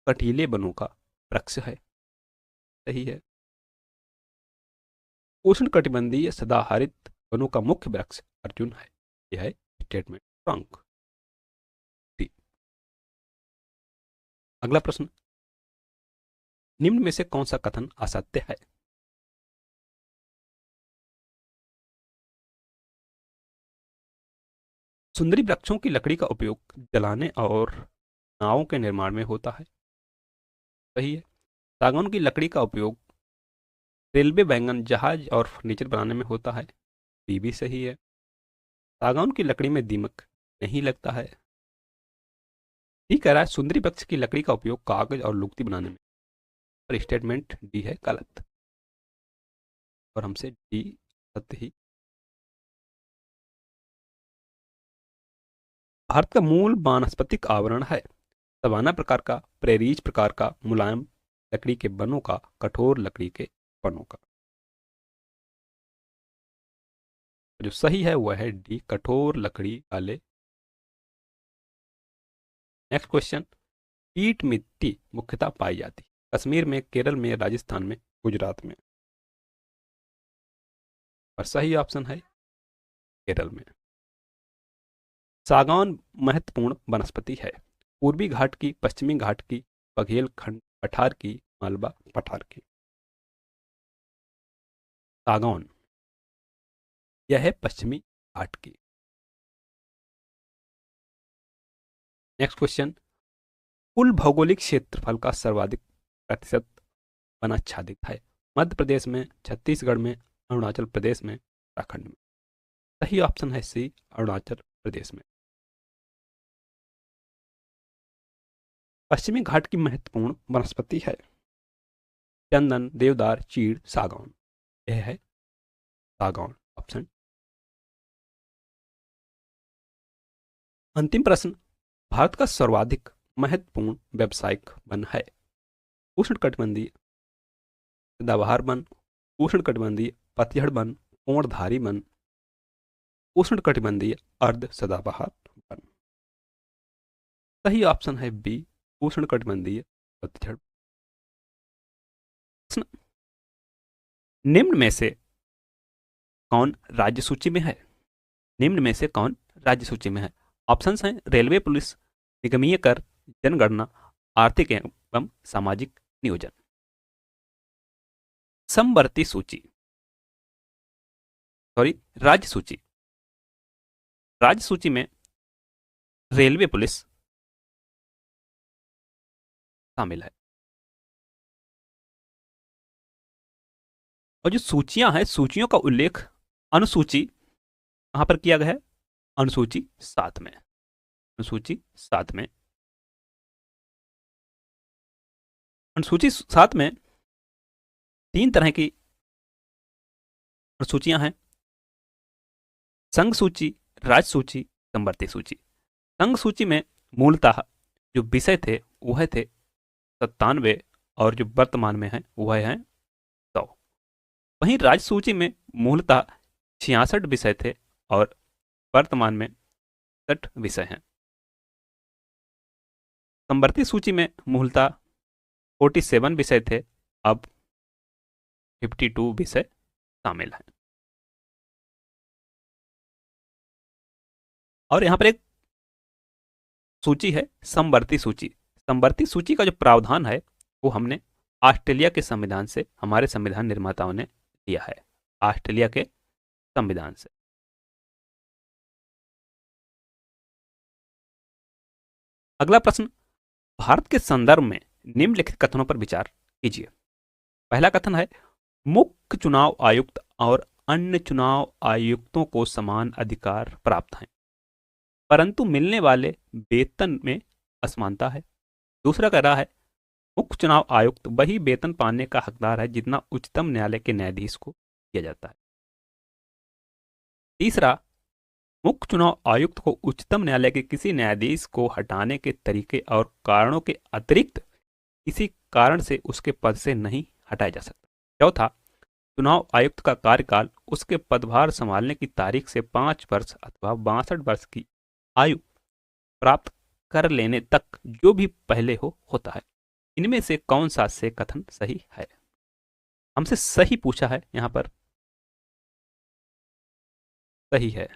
कटीले वनों का वृक्ष है। सही है। उष्ण कटिबंधीय सदाहरित वनों का मुख्य वृक्ष अर्जुन है। यह है स्टेटमेंट रॉन्ग। अगला प्रश्न, निम्न में से कौन सा कथन असत्य है? सुंदरी वृक्षों की लकड़ी का उपयोग जलाने और नावों के निर्माण में होता है। सही है। सागौन की लकड़ी का उपयोग रेलवे वैगन, जहाज और फर्नीचर बनाने में होता है। ये भी सही है। सागौन की लकड़ी में दीमक नहीं लगता है। ठीक कह रहा है, सुंदरी वृक्ष की लकड़ी का उपयोग कागज और लुगदी बनाने में, पर स्टेटमेंट डी है गलत और हमसे डी सत्य ही भारत का मूल वानस्पतिक आवरण है? सवाना प्रकार का, प्रेरीज प्रकार का, मुलायम लकड़ी के वनों का, कठोर लकड़ी के वनों का। जो सही है वह है डी, कठोर लकड़ी वाले। नेक्स्ट क्वेश्चन, पीट मिट्टी मुख्यतः पाई जाती है कश्मीर में, केरल में, राजस्थान में, गुजरात में। और सही ऑप्शन है केरल में। सागौन महत्वपूर्ण वनस्पति है? पूर्वी घाट की, पश्चिमी घाट की, बघेल खंड पठार की, मालवा पठार की। सागौन, यह है पश्चिमी घाट की। नेक्स्ट क्वेश्चन, कुल भौगोलिक क्षेत्रफल का सर्वाधिक प्रतिशत वनाच्छादित है? मध्य प्रदेश में, छत्तीसगढ़ में, अरुणाचल प्रदेश में, उत्तराखंड में। सही ऑप्शन है सी, अरुणाचल प्रदेश में। पश्चिमी घाट की महत्वपूर्ण वनस्पति है? चंदन, देवदार, चीड़, सागौन। यह है सागौन ऑप्शन। अंतिम प्रश्न, भारत का सर्वाधिक महत्वपूर्ण व्यावसायिक वन है? उष्णकटिबंधीय सदाबहार वन, उष्णकटिबंधीय पतझड़ वन, कोणधारी वन, उष्णकटिबंधीय अर्ध सदाबहार वन। सही ऑप्शन है बी, उष्णकटिबंधीय पतझड़। निम्न में से कौन राज्य सूची में है? निम्न में से कौन राज्य सूची में है? ऑप्शंस हैं रेलवे पुलिस, निगमीय कर, जनगणना, आर्थिक एवं सामाजिक नियोजन। समवर्ती सूची, सॉरी राज्य सूची। राज्य सूची में रेलवे पुलिस शामिल है। और जो सूचियां हैं, सूचियों का उल्लेख अनुसूची कहां पर किया गया है? अनुसूची 7 में। अनुसूची 7 में, अनुसूची 7 में 3 तरह की अनुसूचियां हैं: संघ सूची, राज्य सूची, समवर्ती सूची। संघ सूची में मूलतः जो विषय थे वह थे 97 और जो वर्तमान में है वह है 100। वहीं राज्य सूची में मूलतः 66 विषय थे और वर्तमान में 60 विषय हैं। समवर्ती सूची में मूलतः 47 विषय थे, अब 52 विषय शामिल हैं। और यहां पर एक सूची है समवर्ती सूची। समवर्ती सूची का जो प्रावधान है वो हमने ऑस्ट्रेलिया के संविधान से, हमारे संविधान निर्माताओं ने लिया है, ऑस्ट्रेलिया के संविधान से। अगला प्रश्न, भारत के संदर्भ में निम्नलिखित कथनों पर विचार कीजिए। पहला कथन है, मुख्य चुनाव आयुक्त और अन्य चुनाव आयुक्तों को समान अधिकार प्राप्त हैं, परंतु मिलने वाले वेतन में असमानता है। दूसरा कह रहा है, मुख्य चुनाव आयुक्त वही वेतन पाने का हकदार है जितना उच्चतम न्यायालय के न्यायाधीश को दिया जाता है। तीसरा, मुख्य चुनाव आयुक्त को उच्चतम न्यायालय के किसी न्यायाधीश को हटाने के तरीके और कारणों के अतिरिक्त किसी कारण से उसके पद से नहीं हटाया जा सकता। चौथा, चुनाव आयुक्त का कार्यकाल उसके पदभार संभालने की तारीख से 5 वर्ष अथवा 62 वर्ष की आयु प्राप्त कर लेने तक जो भी पहले होता है। इनमें से कौन सा से कथन सही है? हमसे सही पूछा है, यहां पर सही है।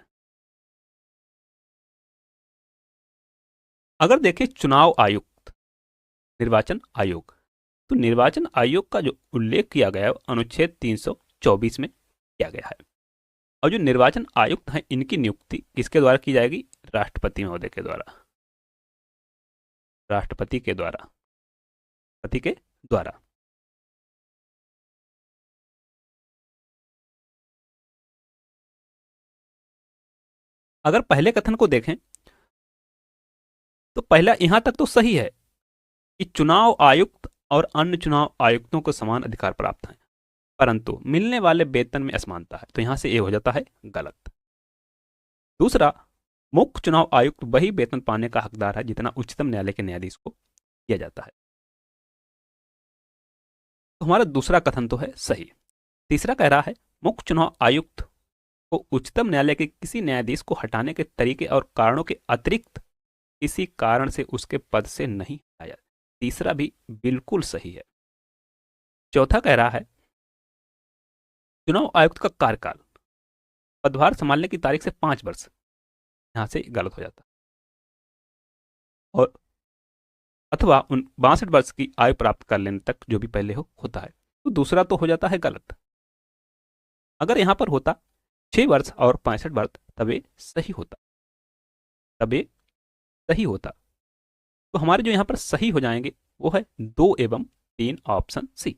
अगर देखें चुनाव आयुक्त, निर्वाचन आयोग, तो निर्वाचन आयोग का जो उल्लेख किया गया है अनुच्छेद 324 में किया गया है। और जो निर्वाचन आयुक्त हैं इनकी नियुक्ति किसके द्वारा की जाएगी? राष्ट्रपति महोदय के द्वारा। राष्ट्रपति के द्वारा, पति के द्वारा। अगर पहले कथन को देखें तो पहला यहां तक तो सही है कि चुनाव आयुक्त और अन्य चुनाव आयुक्तों को समान अधिकार प्राप्त हैं, परंतु मिलने वाले वेतन में असमानता है, तो यहां से ये हो जाता है गलत। दूसरा, मुख्य चुनाव आयुक्त वही वेतन पाने का हकदार है जितना उच्चतम न्यायालय के न्यायाधीश को दिया जाता है। तो हमारा दूसरा कथन तो है सही। तीसरा कह रहा है मुख्य चुनाव आयुक्त को उच्चतम न्यायालय के किसी न्यायाधीश को हटाने के तरीके और कारणों के अतिरिक्त किसी कारण से उसके पद से नहीं हटाया। तीसरा भी बिल्कुल सही है। चौथा कह रहा है चुनाव आयुक्त का कार्यकाल पदभार संभालने की तारीख से 5 वर्ष, यहां से गलत हो जाता और अथवा उन 62 वर्ष की आयु प्राप्त कर लेने तक जो भी पहले हो होता है, तो दूसरा तो हो जाता है गलत। अगर यहां पर होता 6 वर्ष और 65 वर्ष तब ये सही होता, तब ये सही होता। तो हमारे जो यहां पर सही हो जाएंगे वो है 2 एवं 3, ऑप्शन सी।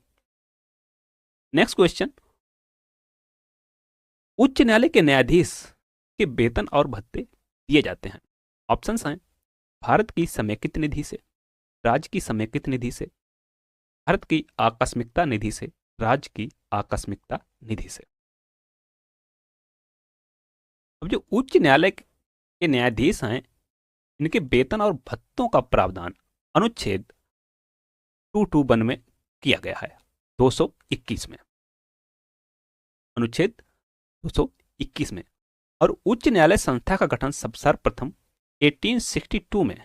नेक्स्ट क्वेश्चन, उच्च न्यायालय के न्यायाधीश के वेतन और भत्ते दिए जाते हैं। ऑप्शंस हैं भारत की समेकित निधि से, राज्य की समेकित निधि से, भारत की आकस्मिकता निधि से, राज्य की आकस्मिकता निधि से। अब जो उच्च न्यायालय के न्यायाधीश हैं इनके वेतन और भत्तों का प्रावधान अनुच्छेद 221 में किया गया है, 221 में, अनुच्छेद 221 में। और उच्च न्यायालय संस्था का गठन सर्वप्रथम 1862 में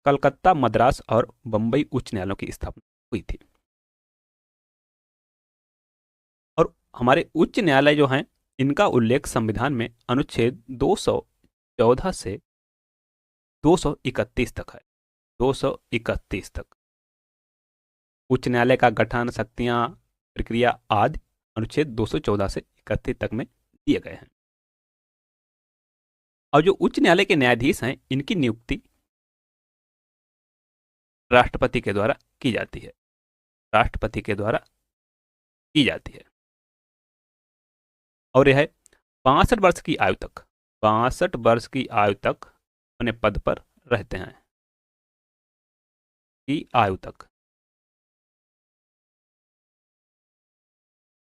कलकत्ता, मद्रास और बंबई उच्च न्यायालयों की स्थापना हुई थी। और हमारे उच्च न्यायालय जो हैं इनका उल्लेख संविधान में अनुच्छेद 214 से 231 तक है, 231 तक। उच्च न्यायालय का गठन, शक्तियां, प्रक्रिया आदि अनुच्छेद 214 से 31 तक में दिए गए हैं। और जो उच्च न्यायालय के न्यायाधीश हैं इनकी नियुक्ति राष्ट्रपति के द्वारा की जाती है, राष्ट्रपति के द्वारा की जाती है। और यह है 62 वर्ष की आयु तक, 62 वर्ष की आयु तक अपने पद पर रहते हैं, की आयु तक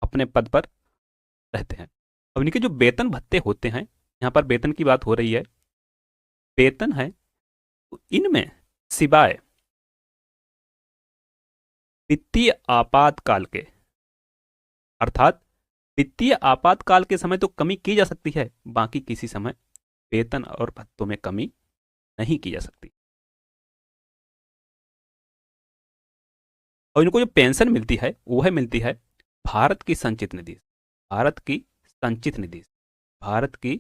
अपने पद पर रहते हैं। अब इनके जो वेतन भत्ते होते हैं, यहां पर वेतन की बात हो रही है, वेतन है इनमें सिवाय वित्तीय आपातकाल के, अर्थात वित्तीय आपातकाल के समय तो कमी की जा सकती है, बाकी किसी समय वेतन और भत्तों में कमी नहीं की जा सकती। और इनको जो पेंशन मिलती है वह मिलती है भारत की संचित निधि, भारत की संचित निधि, भारत की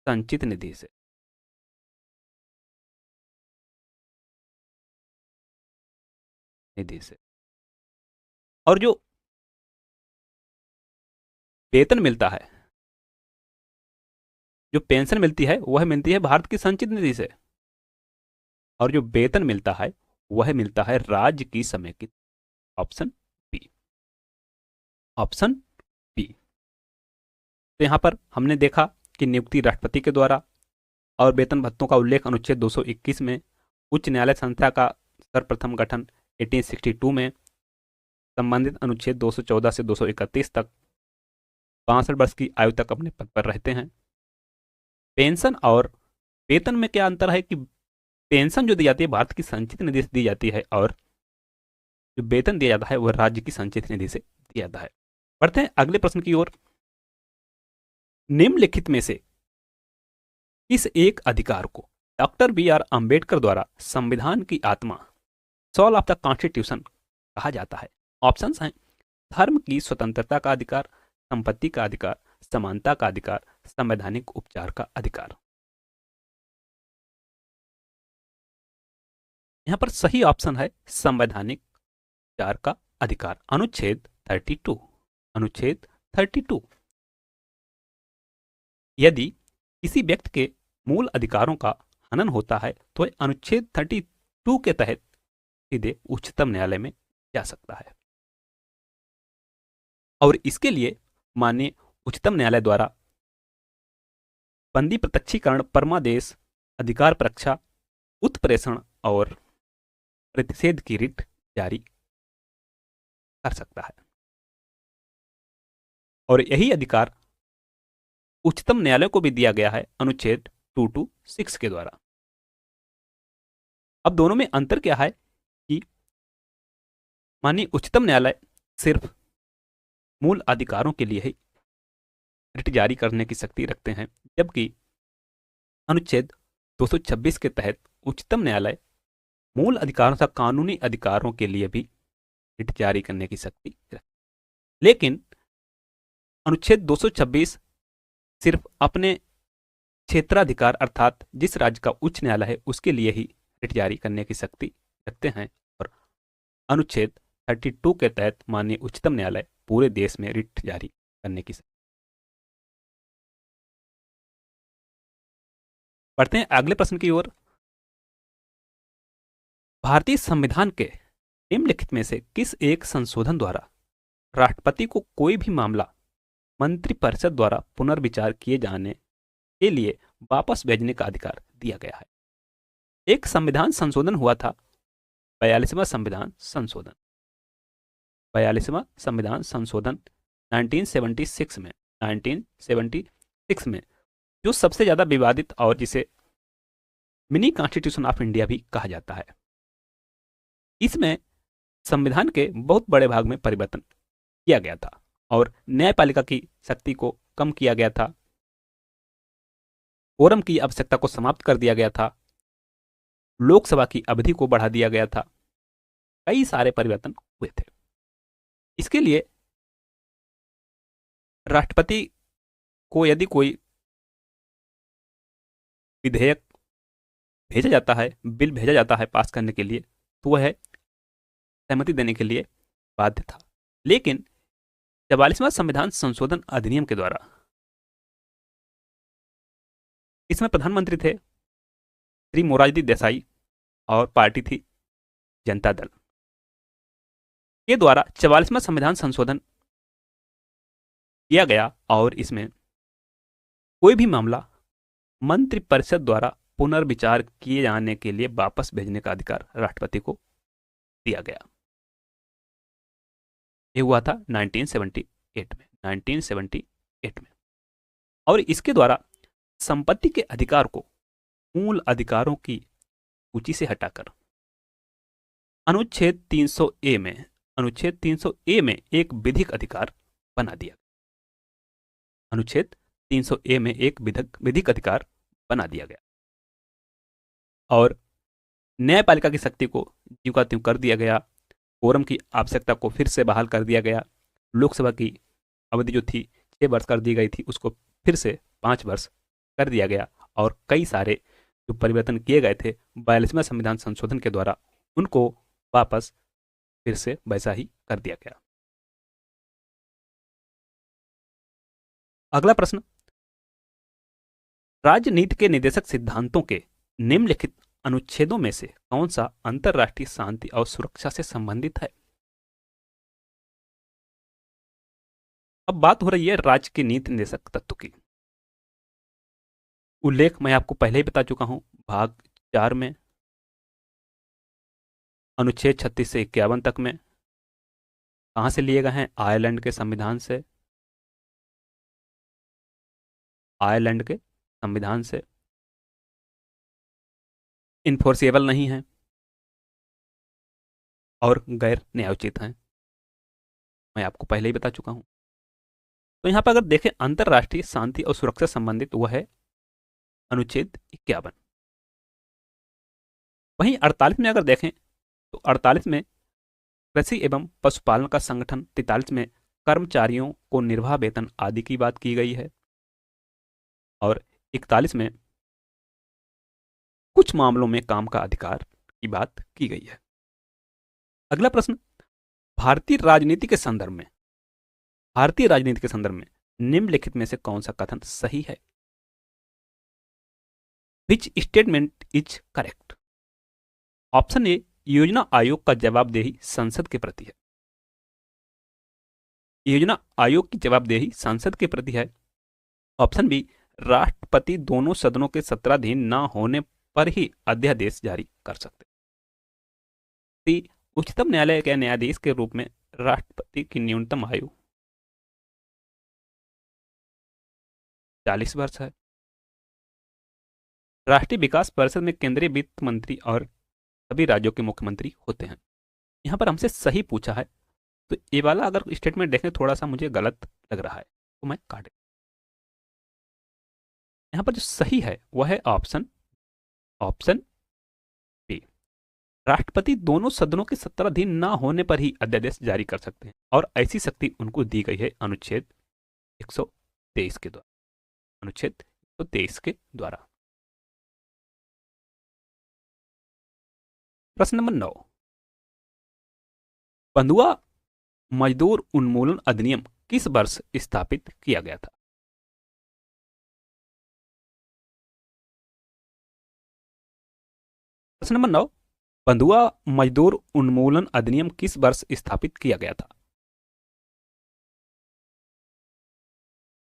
संचित निधि से। निधि से। और जो वेतन मिलता है, जो पेंशन मिलती है वह मिलती है भारत की संचित निधि से, और जो वेतन मिलता है वह मिलता है राज्य की समेकित, ऑप्शन बी, ऑप्शन बी। तो यहां पर हमने देखा कि नियुक्ति राष्ट्रपति के द्वारा और वेतन भत्तों का उल्लेख अनुच्छेद 221 में, उच्च न्यायालय संस्था का सर्वप्रथम गठन 1862 में, संबंधित अनुच्छेद 214 से 231 तक, 62 वर्ष की आयु तक अपने पद पर रहते हैं। पेंशन और वेतन में क्या अंतर है कि पेंशन जो दी जाती है भारत की संचित निधि से दी जाती है, और जो वेतन दिया जाता है वह राज्य की संचित निधि से दिया जाता है। बढ़ते हैं अगले प्रश्न की ओर। निम्नलिखित में से किस एक अधिकार को डॉक्टर बी आर अंबेडकर द्वारा संविधान की आत्मा, सोल ऑफ द कॉन्स्टिट्यूशन कहा जाता है? ऑप्शंस हैं धर्म की स्वतंत्रता का अधिकार, संपत्ति का अधिकार, समानता का अधिकार, संवैधानिक उपचार का अधिकार। यहां पर सही ऑप्शन है संवैधानिक उपचार का अधिकार, अनुच्छेद 32, अनुच्छेद 32। यदि किसी व्यक्ति के मूल अधिकारों का हनन होता है तो अनुच्छेद 32 के तहत सीधे उच्चतम न्यायालय में जा सकता है, और इसके लिए माननीय उच्चतम न्यायालय द्वारा बंदी प्रत्यक्षीकरण, परमादेश, अधिकार परीक्षा, उत्प्रेषण और प्रतिषेध की रिट जारी कर सकता है। और यही अधिकार उच्चतम न्यायालय को भी दिया गया है अनुच्छेद 226 के द्वारा। अब दोनों में अंतर क्या है कि माननीय उच्चतम न्यायालय सिर्फ मूल अधिकारों के लिए ही रिट जारी करने की शक्ति रखते हैं, जबकि अनुच्छेद 226 के तहत उच्चतम न्यायालय मूल अधिकारों तथा कानूनी अधिकारों के लिए भी रिट जारी करने की शक्ति रखते हैं। लेकिन अनुच्छेद 226 सिर्फ अपने क्षेत्राधिकार अर्थात जिस राज्य का उच्च न्यायालय है उसके लिए ही रिट जारी करने की शक्ति रखते हैं, और अनुच्छेद 32 के तहत माननीय उच्चतम न्यायालय पूरे देश में रिट जारी करने की शक्ति। बढ़ते हैं अगले प्रश्न की ओर। भारतीय संविधान के निम्नलिखित में से किस एक संशोधन द्वारा राष्ट्रपति को कोई भी मामला मंत्रिपरिषद द्वारा पुनर्विचार किए जाने के लिए वापस भेजने का अधिकार दिया गया है? एक संविधान संशोधन हुआ था, 42वां संविधान संशोधन। 42वां संविधान संशोधन 1976 में जो सबसे ज्यादा विवादित और जिसे मिनी कॉन्स्टिट्यूशन ऑफ इंडिया भी कहा जाता है। इसमें संविधान के बहुत बड़े भाग में परिवर्तन किया गया था और न्यायपालिका की शक्ति को कम किया गया था, कोरम की आवश्यकता को समाप्त कर दिया गया था, लोकसभा की अवधि को बढ़ा दिया गया था, कई सारे परिवर्तन हुए थे। इसके लिए राष्ट्रपति को यदि कोई विधेयक भेजा जाता है, बिल भेजा जाता है पास करने के लिए, तो वह सहमति देने के लिए बाध्य था। लेकिन 44वां संविधान संशोधन अधिनियम के द्वारा, इसमें प्रधानमंत्री थे श्री मोरारजी देसाई और पार्टी थी जनता दल के द्वारा 44वां संविधान संशोधन किया गया और इसमें कोई भी मामला मंत्रिपरिषद द्वारा पुनर्विचार किए जाने के लिए वापस भेजने का अधिकार राष्ट्रपति को दिया गया। ये हुआ था 1978 में और इसके द्वारा संपत्ति के अधिकार को मूल अधिकारों की सूची से हटाकर अनुच्छेद 300 ए में एक विधिक अधिकार बना दिया। अनुच्छेद 300 ए में एक विधिक अधिकार बना दिया गया और न्यायपालिका की शक्ति को ज्यों का त्यों कर दिया गया। कोरम की आवश्यकता को फिर से बहाल कर दिया गया। लोकसभा की अवधि जो थी 6 वर्ष कर दी गई थी, उसको फिर से 5 वर्ष कर दिया गया और कई सारे जो परिवर्तन किए गए थे 42वें संविधान संशोधन के द्वारा, उनको वापस फिर से वैसा ही कर दिया गया। अगला प्रश्न, राजनीति के निर्देशक सिद्धांतों के निम्नलिखित अनुच्छेदों में से कौन सा अंतरराष्ट्रीय शांति और सुरक्षा से संबंधित है? अब बात हो रही है राज्य के नीति निर्देशक तत्व की। उल्लेख मैं आपको पहले ही बता चुका हूं, भाग 4 में अनुच्छेद 36 से 51 तक में कहां से लिए गए हैं? आयरलैंड के संविधान से। आयरलैंड के संविधान से इन्फोर्सेबल नहीं है और गैर न्यायोचित हैं, मैं आपको पहले ही बता चुका हूं। तो यहां पर अगर देखें अंतरराष्ट्रीय शांति और सुरक्षा संबंधित, वह है अनुच्छेद 51। वहीं 48 में अगर देखें तो 48 में कृषि एवं पशुपालन का संगठन, 43 में कर्मचारियों को निर्वाह वेतन आदि की बात की गई है और 41 में कुछ मामलों में काम का अधिकार की बात की गई है। अगला प्रश्न, भारतीय राजनीति के संदर्भ में निम्नलिखित में से कौन सा कथन सही है? Which statement is correct? Option A, योजना आयोग का जवाबदेही संसद के प्रति है। योजना आयोग की जवाबदेही संसद के प्रति है। ऑप्शन बी, राष्ट्रपति दोनों सदनों के सत्राधीन न होने पर ही अध्यादेश जारी कर सकते। सी, उच्चतम न्यायालय के न्यायाधीश के रूप में राष्ट्रपति की न्यूनतम आयु 40 वर्ष है। राष्ट्रीय विकास परिषद में केंद्रीय वित्त मंत्री और सभी राज्यों के मुख्यमंत्री होते हैं। यहाँ पर हमसे सही पूछा है, तो ये वाला अगर स्टेटमेंट देखें थोड़ा सा मुझे गलत लग रहा है, तो मैं काट। यहाँ पर जो सही है वह है ऑप्शन ऑप्शन बी। राष्ट्रपति दोनों सदनों के सत्ताधीन न होने पर ही अध्यादेश जारी कर सकते हैं और ऐसी शक्ति उनको दी गई है अनुच्छेद 123 के द्वारा। अनुच्छेद 123 के द्वारा। प्रश्न नंबर 9, बंधुआ मजदूर उन्मूलन अधिनियम किस वर्ष स्थापित किया गया था? प्रश्न नंबर 9, बंधुआ मजदूर उन्मूलन अधिनियम किस वर्ष स्थापित किया गया था?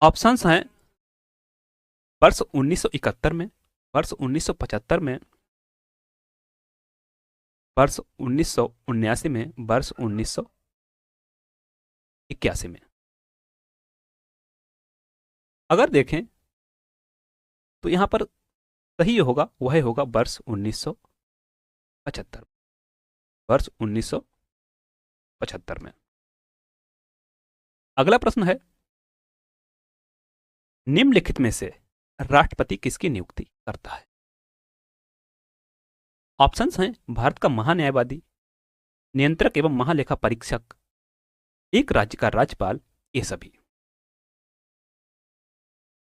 ऑप्शंस हैं वर्ष 1971 में, वर्ष 1975 में, वर्ष 1979 में, वर्ष 1981 में। अगर देखें तो यहां पर सही होगा वह होगा वर्ष 1975, वर्ष 1975 में। अगला प्रश्न है, निम्नलिखित में से राष्ट्रपति किसकी नियुक्ति करता है? ऑप्शंस हैं भारत का महान्यायवादी, नियंत्रक एवं महालेखा परीक्षक, एक राज्य का राज्यपाल, ये सभी।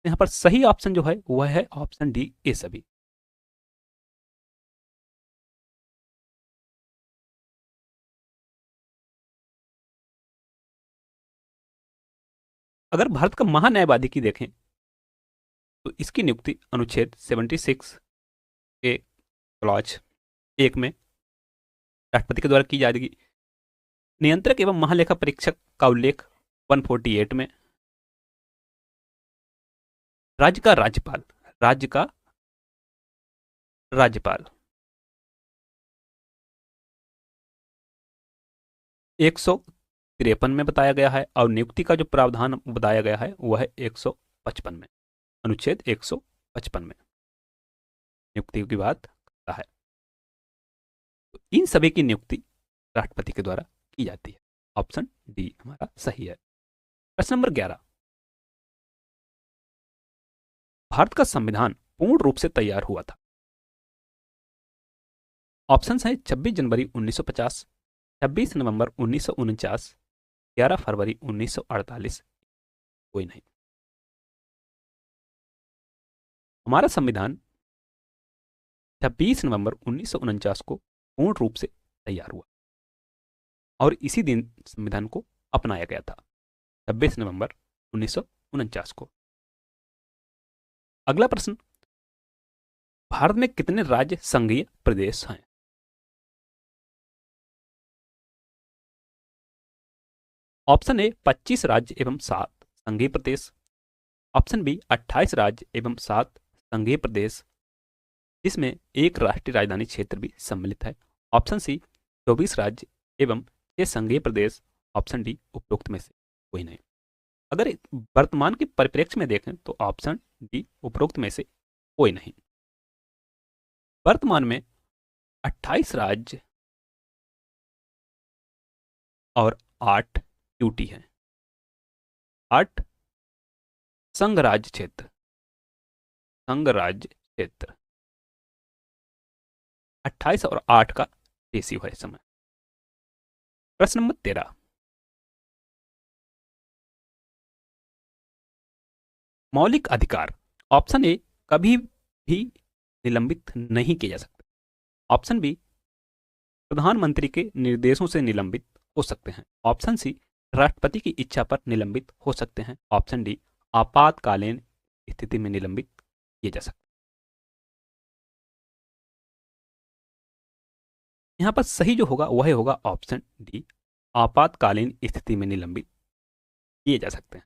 यहां पर सही ऑप्शन जो है वह है ऑप्शन डी, ये सभी। अगर भारत का महान्यायवादी की देखें तो इसकी नियुक्ति अनुच्छेद 76 के क्लॉज 1 में राष्ट्रपति के द्वारा की जाएगी। नियंत्रक एवं महालेखा परीक्षक का उल्लेख 148 में। राज्य का राज्यपाल, राज्य का राज्यपाल 153 में बताया गया है और नियुक्ति का जो प्रावधान बताया गया है वह है 155 में, अनुच्छेद 155 में नियुक्ति की बात करता है। तो इन सभी की नियुक्ति राष्ट्रपति के द्वारा की जाती है। ऑप्शन डी हमारा सही है। प्रश्न नंबर 11, भारत का संविधान पूर्ण रूप से तैयार हुआ था? ऑप्शन है 26 जनवरी 1950, 26 नवंबर 1949, 11 फरवरी 1948, कोई नहीं। हमारा संविधान 26 नवंबर 1949 को पूर्ण रूप से तैयार हुआ और इसी दिन संविधान को अपनाया गया था, 26 नवंबर 1949 को। अगला प्रश्न, भारत में कितने राज्य संघीय प्रदेश हैं? ऑप्शन ए 25 राज्य एवं 7 संघीय प्रदेश, ऑप्शन बी 28 राज्य एवं 7 संघीय प्रदेश जिसमें एक राष्ट्रीय राजधानी क्षेत्र भी सम्मिलित है, ऑप्शन सी 24 राज्य एवं 6 संघीय प्रदेश, ऑप्शन डी उपरोक्त में से कोई नहीं। अगर वर्तमान के परिप्रेक्ष्य में देखें तो ऑप्शन डी उपरोक्त में से कोई नहीं। वर्तमान में 28 राज्य और 8 यूटी है, 8 संघ राज्य क्षेत्र, संघ राज्य क्षेत्र 28 और 8 का रेशियो है इस समय। प्रश्न नंबर 13, मौलिक अधिकार, ऑप्शन ए कभी भी निलंबित नहीं किए जा सकते, ऑप्शन बी प्रधानमंत्री के निर्देशों से निलंबित हो सकते हैं, ऑप्शन सी राष्ट्रपति की इच्छा पर निलंबित हो सकते हैं, ऑप्शन डी आपातकालीन स्थिति में निलंबित किए जा सकते हैं। यहां पर सही जो होगा वह होगा ऑप्शन डी, आपातकालीन स्थिति में निलंबित किए जा सकते हैं।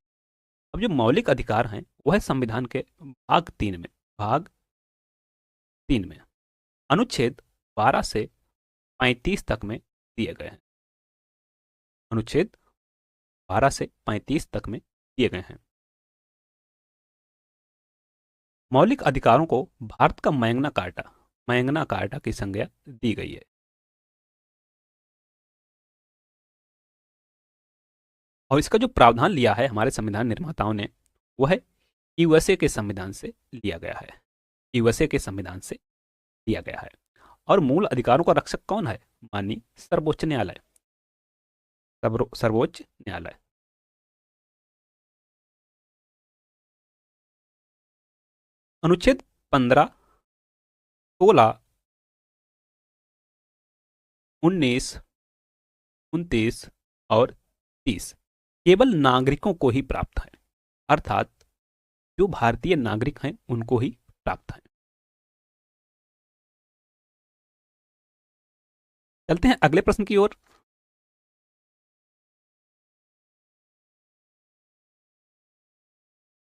अब जो मौलिक अधिकार हैं वह संविधान के भाग 3 में, भाग 3 में अनुच्छेद 12 से 35 तक में दिए गए हैं, अनुच्छेद 12 से 35 तक में दिए गए हैं। मौलिक अधिकारों को भारत का मैग्ना कार्टा की संज्ञा दी गई है। और इसका जो प्रावधान लिया है हमारे संविधान निर्माताओं ने, वह है यूएसए के संविधान से लिया गया है। यूएसए के संविधान से लिया गया है। और मूल अधिकारों का रक्षक कौन है? माननीय सर्वोच्च न्यायालय। सर्वोच्च न्यायालय। अनुच्छेद 15, 16, 19, 29 और 30 केवल नागरिकों को ही प्राप्त है, अर्थात जो भारतीय नागरिक हैं उनको ही प्राप्त है। चलते हैं अगले प्रश्न की ओर।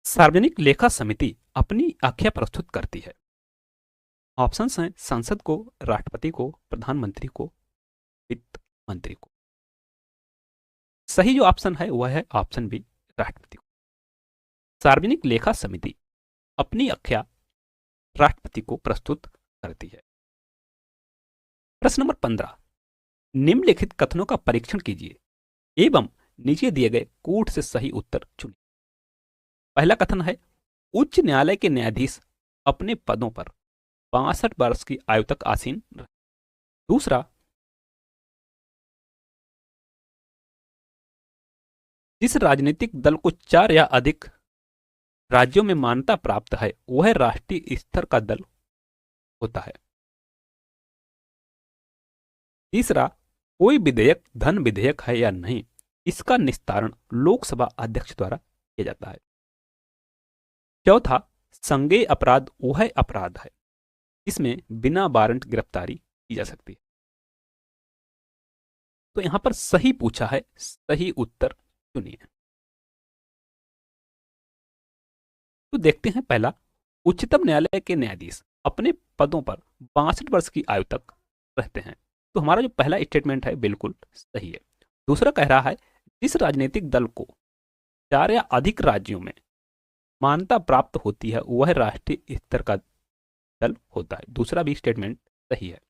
सार्वजनिक लेखा समिति अपनी आख्या प्रस्तुत करती है। ऑप्शंस हैं संसद को, राष्ट्रपति को, प्रधानमंत्री को, वित्त मंत्री को। सही जो ऑप्शन है वह है ऑप्शन बी, राष्ट्रपति को। सार्वजनिक लेखा समिति अपनी आख्या राष्ट्रपति को प्रस्तुत करती है। प्रश्न नंबर 15, निम्नलिखित कथनों का परीक्षण कीजिए एवं नीचे दिए गए कूट से सही उत्तर चुनिए। पहला कथन है, उच्च न्यायालय के न्यायाधीश अपने पदों पर 62 वर्ष की आयु तक आसीन रहे। दूसरा, जिस राजनीतिक दल को 4 या अधिक राज्यों में मान्यता प्राप्त है वह राष्ट्रीय स्तर का दल होता है। तीसरा, कोई विधेयक धन विधेयक है या नहीं, इसका निस्तारण लोकसभा अध्यक्ष द्वारा किया जाता है। चौथा, संज्ञेय अपराध वह अपराध है जिसमें बिना वारंट गिरफ्तारी की जा सकती है। तो यहां पर सही पूछा है, सही उत्तर चुनिए। तो देखते हैं पहला, उच्चतम न्यायालय के न्यायाधीश अपने पदों पर 62 वर्ष की आयु तक रहते हैं। तो हमारा जो पहला स्टेटमेंट है बिल्कुल सही है। दूसरा कह रहा है, जिस राजनीतिक दल को 4 या अधिक राज्यों में मान्यता प्राप्त होती है वह राष्ट्रीय स्तर का दल होता है। दूसरा भी स्टेटमेंट सही है।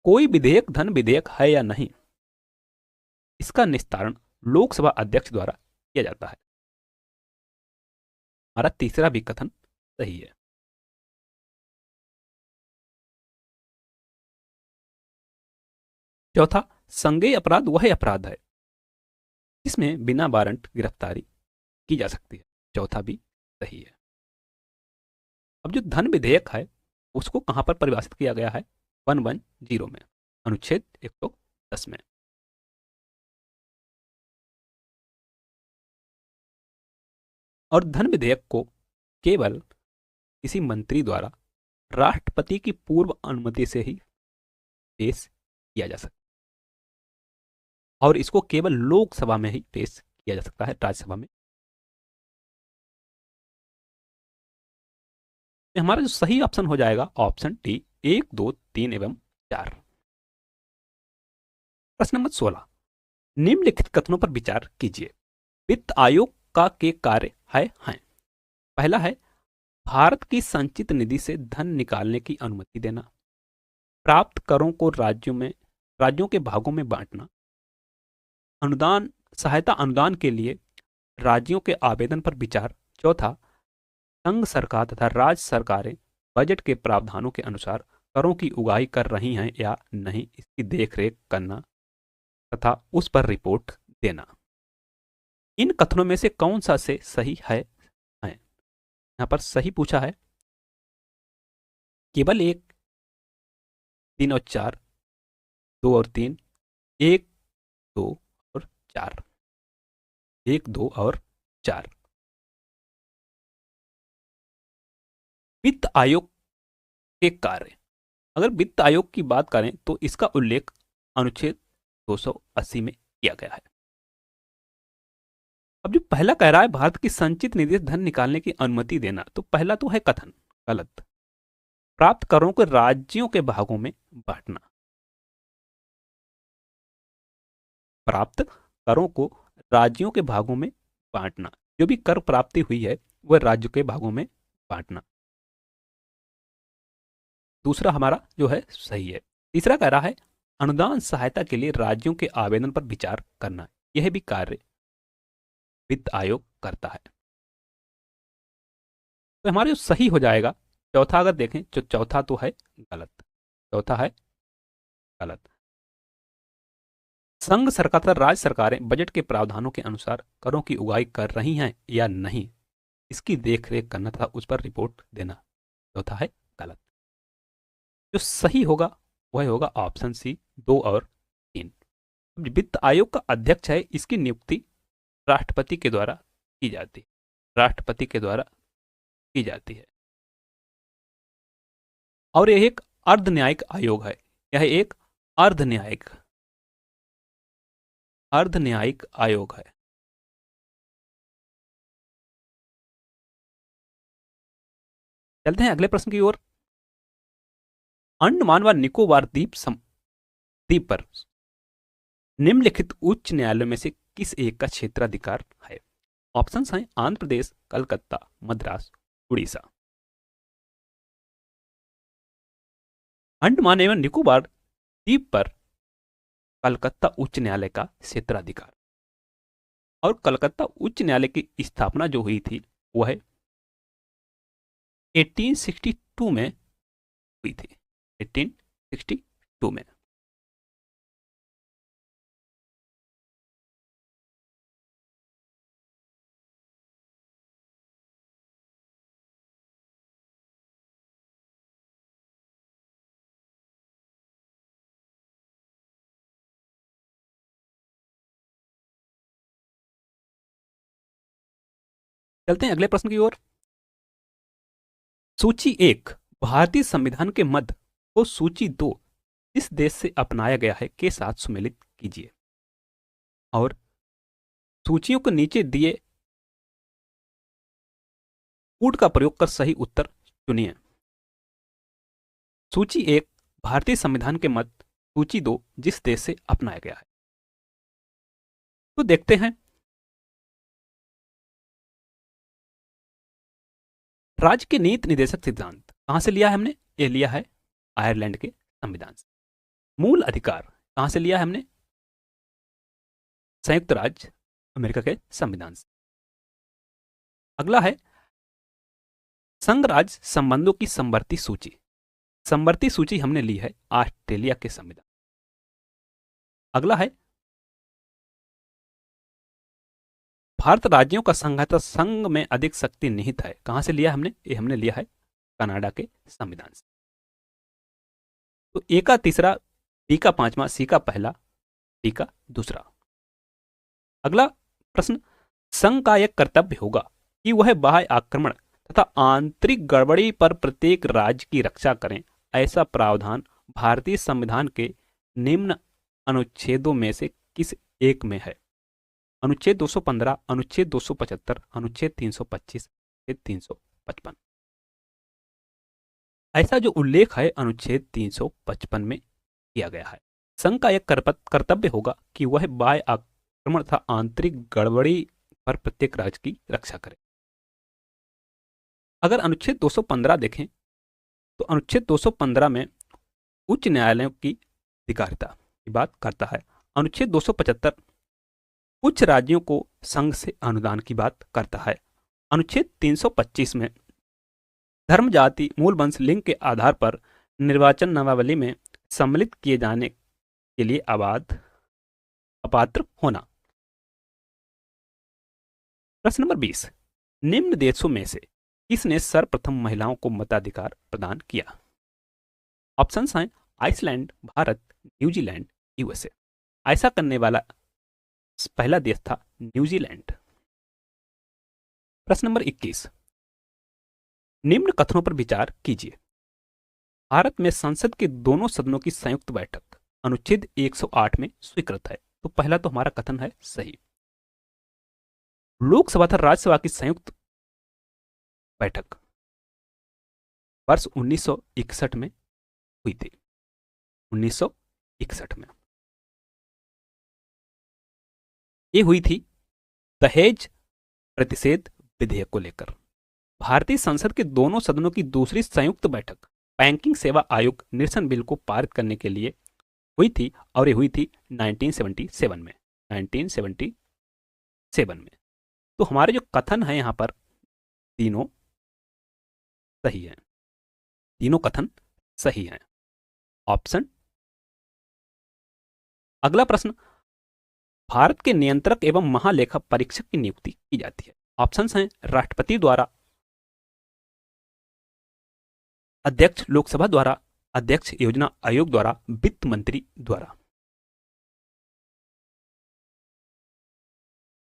कोई विधेयक धन विधेयक है या नहीं, इसका निस्तारण लोकसभा अध्यक्ष द्वारा किया जाता है। हमारा तीसरा भी कथन सही है। चौथा, संज्ञेय अपराध वह अपराध है जिसमें बिना वारंट गिरफ्तारी की जा सकती है। चौथा भी सही है। अब जो धन विधेयक है उसको कहां पर परिभाषित किया गया है? 110 में, अनुच्छेद 110 में। और धन विधेयक को केवल किसी मंत्री द्वारा राष्ट्रपति की पूर्व अनुमति से ही पेश किया जा सकता है और इसको केवल लोकसभा में ही पेश किया जा सकता है, राज्यसभा में। हमारा जो सही ऑप्शन हो जाएगा ऑप्शन डी, 1, 2, 3 एवं 4। प्रश्न नंबर 16, निम्नलिखित कथनों पर विचार कीजिए। वित्त आयोग का के कार्य हैं। पहला है, भारत की संचित निधि से धन निकालने की अनुमति देना, प्राप्त करों को राज्यों के भागों में बांटना, सहायता अनुदान के लिए राज्यों के आवेदन पर विचार। चौथा, संघ सरकार तथा राज्य सरकारें बजट के प्रावधानों के अनुसार करों की उगाही कर रही हैं या नहीं, इसकी देखरेख करना तथा उस पर रिपोर्ट देना। इन कथनों में से कौन सा से सही है? यहां पर सही पूछा है केवल 1, 3 और 4, 2 और 3, 1, 2 और 4, 1, 2 और 4। वित्त आयोग के कार्य, अगर वित्त आयोग की बात करें तो इसका उल्लेख अनुच्छेद 280 में किया गया है। अब जो पहला कह रहा है भारत की संचित निधि से धन निकालने की अनुमति देना, तो पहला तो है कथन गलत। प्राप्त करों को राज्यों के भागों में बांटना, प्राप्त करों को राज्यों के भागों में बांटना, जो भी कर प्राप्ति हुई है वह राज्य के भागों में बांटना। दूसरा हमारा जो है सही है। तीसरा कह रहा है अनुदान सहायता के लिए राज्यों के आवेदन पर विचार करना, यह भी कार्य वित्त आयोग करता है। तो हमारे जो सही हो जाएगा चौथा, अगर देखें जो चौथा तो है गलत, चौथा है गलत। संघ सरकार तथा राज्य सरकारें बजट के प्रावधानों के अनुसार करों की उगाही कर रही हैं या नहीं, इसकी देखरेख करना तथा उस पर रिपोर्ट देना, चौथा है गलत। जो सही होगा वह होगा ऑप्शन सी, 2 और 3। वित्त आयोग का अध्यक्ष है, इसकी नियुक्ति राष्ट्रपति के द्वारा की जाती है, राष्ट्रपति के द्वारा की जाती है। और यह एक अर्धन्यायिक आयोग है, यह एक अर्धन्यायिक अर्धन्यायिक आयोग है। चलते हैं अगले प्रश्न की ओर। अंडमान व निकोबार द्वीप पर निम्नलिखित उच्च न्यायालयों में से किस एक का क्षेत्राधिकार है? ऑप्शंस हैं आंध्र प्रदेश, कलकत्ता, मद्रास, उड़ीसा। अंडमान एवं निकोबार द्वीप पर कलकत्ता उच्च न्यायालय का क्षेत्राधिकार, और कलकत्ता उच्च न्यायालय की स्थापना जो हुई थी वह 1862 में हुई थी, 1862 में। चलते हैं अगले प्रश्न की ओर। सूची 1 भारतीय संविधान के मद को सूची 2 इस देश से अपनाया गया है के साथ सुमेलित कीजिए, और सूचियों के नीचे दिए कूट का प्रयोग कर सही उत्तर चुनिए। सूची 1 भारतीय संविधान के मद, सूची 2 जिस देश से अपनाया गया है। तो देखते हैं। राज्य के नीति निदेशक सिद्धांत कहां से लिया है हमने? ये लिया है आयरलैंड के संविधान से। मूल अधिकार कहां से लिया है हमने? संयुक्त राज्य अमेरिका के संविधान से। अगला है संघ राज्य संबंधों की समवर्ती सूची, समवर्ती सूची हमने ली है ऑस्ट्रेलिया के संविधान। अगला है भारत राज्यों का संघ है तो संघ में अधिक शक्ति निहित है, कहां से लिया हमने? ये हमने लिया है कनाडा के संविधान से। तो ए का तीसरा, बी का पांचवा, सी का पहला, डी का दूसरा। अगला प्रश्न, संघ का यह कर्तव्य होगा कि वह बाह्य आक्रमण तथा आंतरिक गड़बड़ी पर प्रत्येक राज्य की रक्षा करें, ऐसा प्रावधान भारतीय संविधान के निम्न अनुच्छेदों में से किस एक में है? अनुच्छेद 215, अनुच्छेद 275, अनुच्छेद 325, अनुच्छेद 355। ऐसा जो उल्लेख है अनुच्छेद 355 में किया गया है। संघ का एक कर्तव्य होगा कि वह बाह्य आक्रमण तथा आंतरिक गड़बड़ी पर प्रत्येक राज्य की रक्षा करे। अगर अनुच्छेद 215 देखें तो अनुच्छेद 215 में उच्च न्यायालयों की अधिकारिता की बात करता है। अनुच्छेद 275 कुछ राज्यों को संघ से अनुदान की बात करता है। अनुच्छेद 325 में धर्म, जाति, मूल वंश, लिंग के आधार पर निर्वाचन नामावली में सम्मिलित किए जाने के लिए अपात्र होना। प्रश्न नंबर 20, निम्न देशों में से किसने सर्वप्रथम महिलाओं को मताधिकार प्रदान किया? ऑप्शंस हैं आइसलैंड, भारत, न्यूजीलैंड, यूएसए। ऐसा करने वाला पहला देश था न्यूजीलैंड। प्रश्न नंबर 21, निम्न कथनों पर विचार कीजिए। भारत में संसद के दोनों सदनों की संयुक्त बैठक अनुच्छेद 108 में स्वीकृत है। तो पहला तो हमारा कथन है सही। लोकसभा तथा राज्यसभा की संयुक्त बैठक वर्ष 1961 में हुई थी, 1961 में ये हुई थी दहेज प्रतिषेध विधेयक को लेकर। भारतीय संसद के दोनों सदनों की दूसरी संयुक्त बैठक बैंकिंग सेवा आयोग निरसन बिल को पारित करने के लिए हुई थी, और ये हुई थी 1977 में। 1977 में। तो हमारे जो कथन है यहां पर तीनों सही है, तीनों कथन सही हैं। ऑप्शन। अगला प्रश्न, भारत के नियंत्रक एवं महालेखा परीक्षक की नियुक्ति की जाती है। ऑप्शंस हैं राष्ट्रपति द्वारा, अध्यक्ष लोकसभा द्वारा, अध्यक्ष योजना आयोग द्वारा, वित्त मंत्री द्वारा।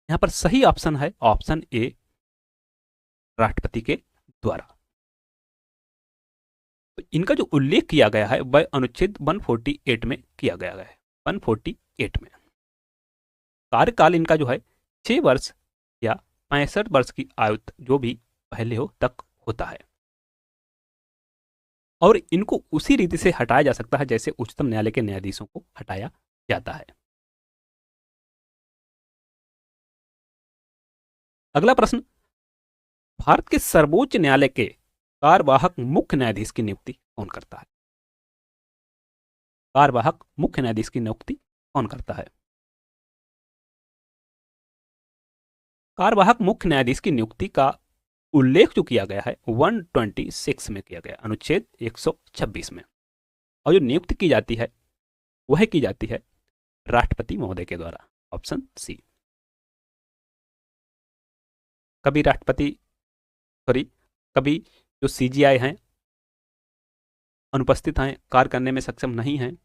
यहां पर सही ऑप्शन है ऑप्शन ए, राष्ट्रपति के द्वारा। तो इनका जो उल्लेख किया गया है वह अनुच्छेद 148 में किया गया है। 148 में कार्यकाल इनका जो है 6 वर्ष या 65 वर्ष की आयु जो भी पहले हो तक होता है, और इनको उसी रीति से हटाया जा सकता है जैसे उच्चतम न्यायालय के न्यायाधीशों को हटाया जाता है। अगला प्रश्न, भारत के सर्वोच्च न्यायालय के कार्यवाहक मुख्य न्यायाधीश की नियुक्ति कौन करता है? कार्यवाहक मुख्य न्यायाधीश की नियुक्ति कौन करता है? कार्यवाहक मुख्य न्यायाधीश की नियुक्ति का उल्लेख जो किया गया है 126 में किया गया, अनुच्छेद 126 में, और जो नियुक्ति की जाती है वह की जाती है राष्ट्रपति महोदय के द्वारा। Option C. कभी राष्ट्रपति, सॉरी, कभी जो सीजीआई हैं अनुपस्थित हैं, कार्य करने में सक्षम नहीं हैं,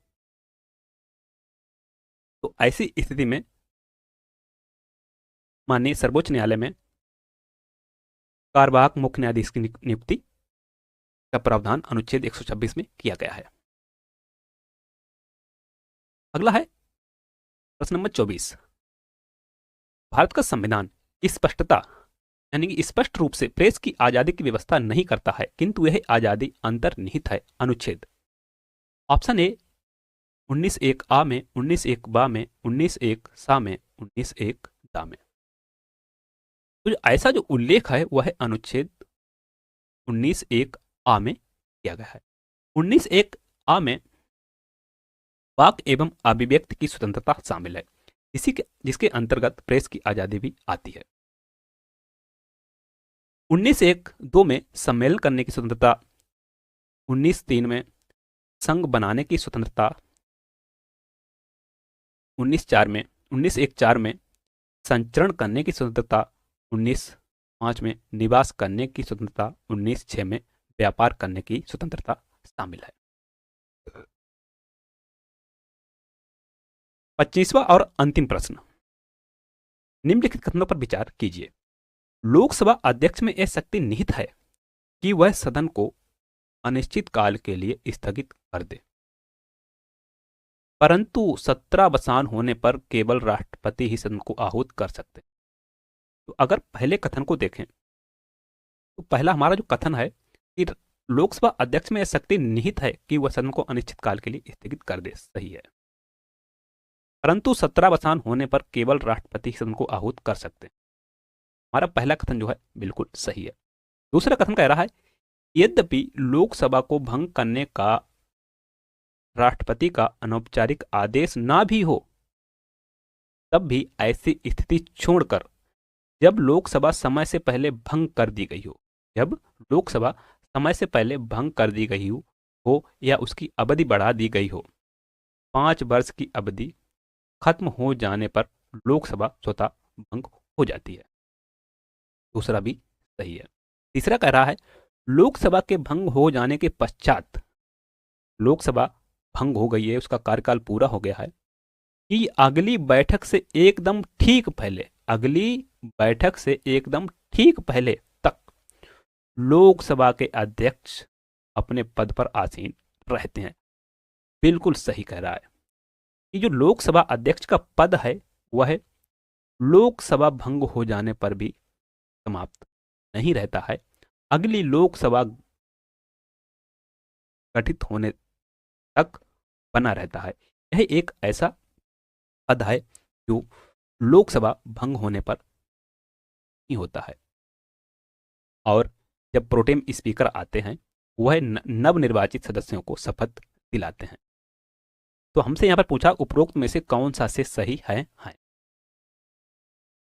तो ऐसी स्थिति में माननीय सर्वोच्च न्यायालय में कार्यवाहक मुख्य न्यायाधीश की नियुक्ति का प्रावधान अनुच्छेद 126 में किया गया है। अगला है प्रश्न नंबर 24, भारत का संविधान स्पष्टता यानी कि स्पष्ट रूप से प्रेस की आजादी की व्यवस्था नहीं करता है, किंतु यह आजादी अंतर्निहित है। अनुच्छेद। ऑप्शन ए 19(1) आ में, 19(1) बा में, 19(1) सा में, 19(1) दा में। तो ऐसा जो उल्लेख है वह है अनुच्छेद 19(1) आ में किया गया है। 19(1) आ में वाक एवं अभिव्यक्ति की स्वतंत्रता शामिल है, जिसके अंतर्गत प्रेस की आजादी भी आती है। 19(1)(2) में सम्मेलन करने की स्वतंत्रता, 19(3) में संघ बनाने की स्वतंत्रता, 19(1)(4) में संचरण करने की स्वतंत्रता, 19(5) में निवास करने की स्वतंत्रता, 19(6) में व्यापार करने की स्वतंत्रता शामिल है। 25वां और अंतिम प्रश्न, निम्नलिखित कथनों पर विचार कीजिए। लोकसभा अध्यक्ष में यह शक्ति निहित है कि वह सदन को अनिश्चित काल के लिए स्थगित कर दे, परंतु सत्रावसान होने पर केवल राष्ट्रपति ही सदन को आहूत कर सकते। तो अगर पहले कथन को देखें तो पहला हमारा जो कथन है कि लोकसभा अध्यक्ष में यह शक्ति निहित है कि वह सदन को अनिश्चित काल के लिए स्थगित कर दे, सही है, परंतु सत्रावसान होने पर केवल राष्ट्रपति सदन को आहूत कर सकते हैं। हमारा पहला कथन जो है बिल्कुल सही है। दूसरा कथन कह रहा है, यद्यपि लोकसभा को भंग करने का राष्ट्रपति का अनौपचारिक आदेश ना भी हो, तब भी ऐसी स्थिति छोड़कर जब लोकसभा समय से पहले भंग कर दी गई हो, जब लोकसभा समय से पहले भंग कर दी गई हो या उसकी अवधि बढ़ा दी गई हो, 5 वर्ष की अवधि खत्म हो जाने पर लोकसभा स्वतः भंग हो जाती है। दूसरा भी सही है। तीसरा कह रहा है, लोकसभा के भंग हो जाने के पश्चात, लोकसभा भंग हो गई है, उसका कार्यकाल पूरा हो गया है, कि अगली बैठक से एकदम ठीक पहले, अगली बैठक से एकदम ठीक पहले तक लोकसभा के अध्यक्ष अपने पद पर आसीन रहते हैं। बिल्कुल सही कह रहा है कि जो लोकसभा अध्यक्ष का पद है वह लोकसभा भंग हो जाने पर भी समाप्त नहीं रहता है, अगली लोकसभा गठित होने तक बना रहता है। यह एक ऐसा पद है जो लोकसभा भंग होने पर नहीं होता है। और जब प्रोटेम स्पीकर आते हैं वह नवनिर्वाचित सदस्यों को शपथ दिलाते हैं। तो हमसे यहाँ पर पूछा उपरोक्त में से कौन सा से सही है?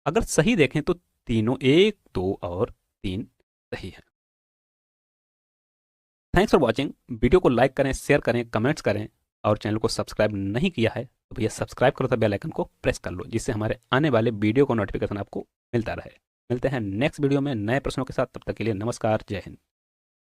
अगर सही देखें तो तीनों 1, 2 और 3 सही है। Thanks for watching. वीडियो को लाइक करें, शेयर करें, कमेंट्स करें और चैनल को सब्सक्राइब नहीं किया है तो भैया सब्सक्राइब करो, तो बेल आइकन को प्रेस कर लो, जिससे हमारे आने वाले वीडियो का नोटिफिकेशन आपको मिलता रहे। मिलते हैं नेक्स्ट वीडियो में नए प्रश्नों के साथ। तब तक के लिए नमस्कार, जय हिंद।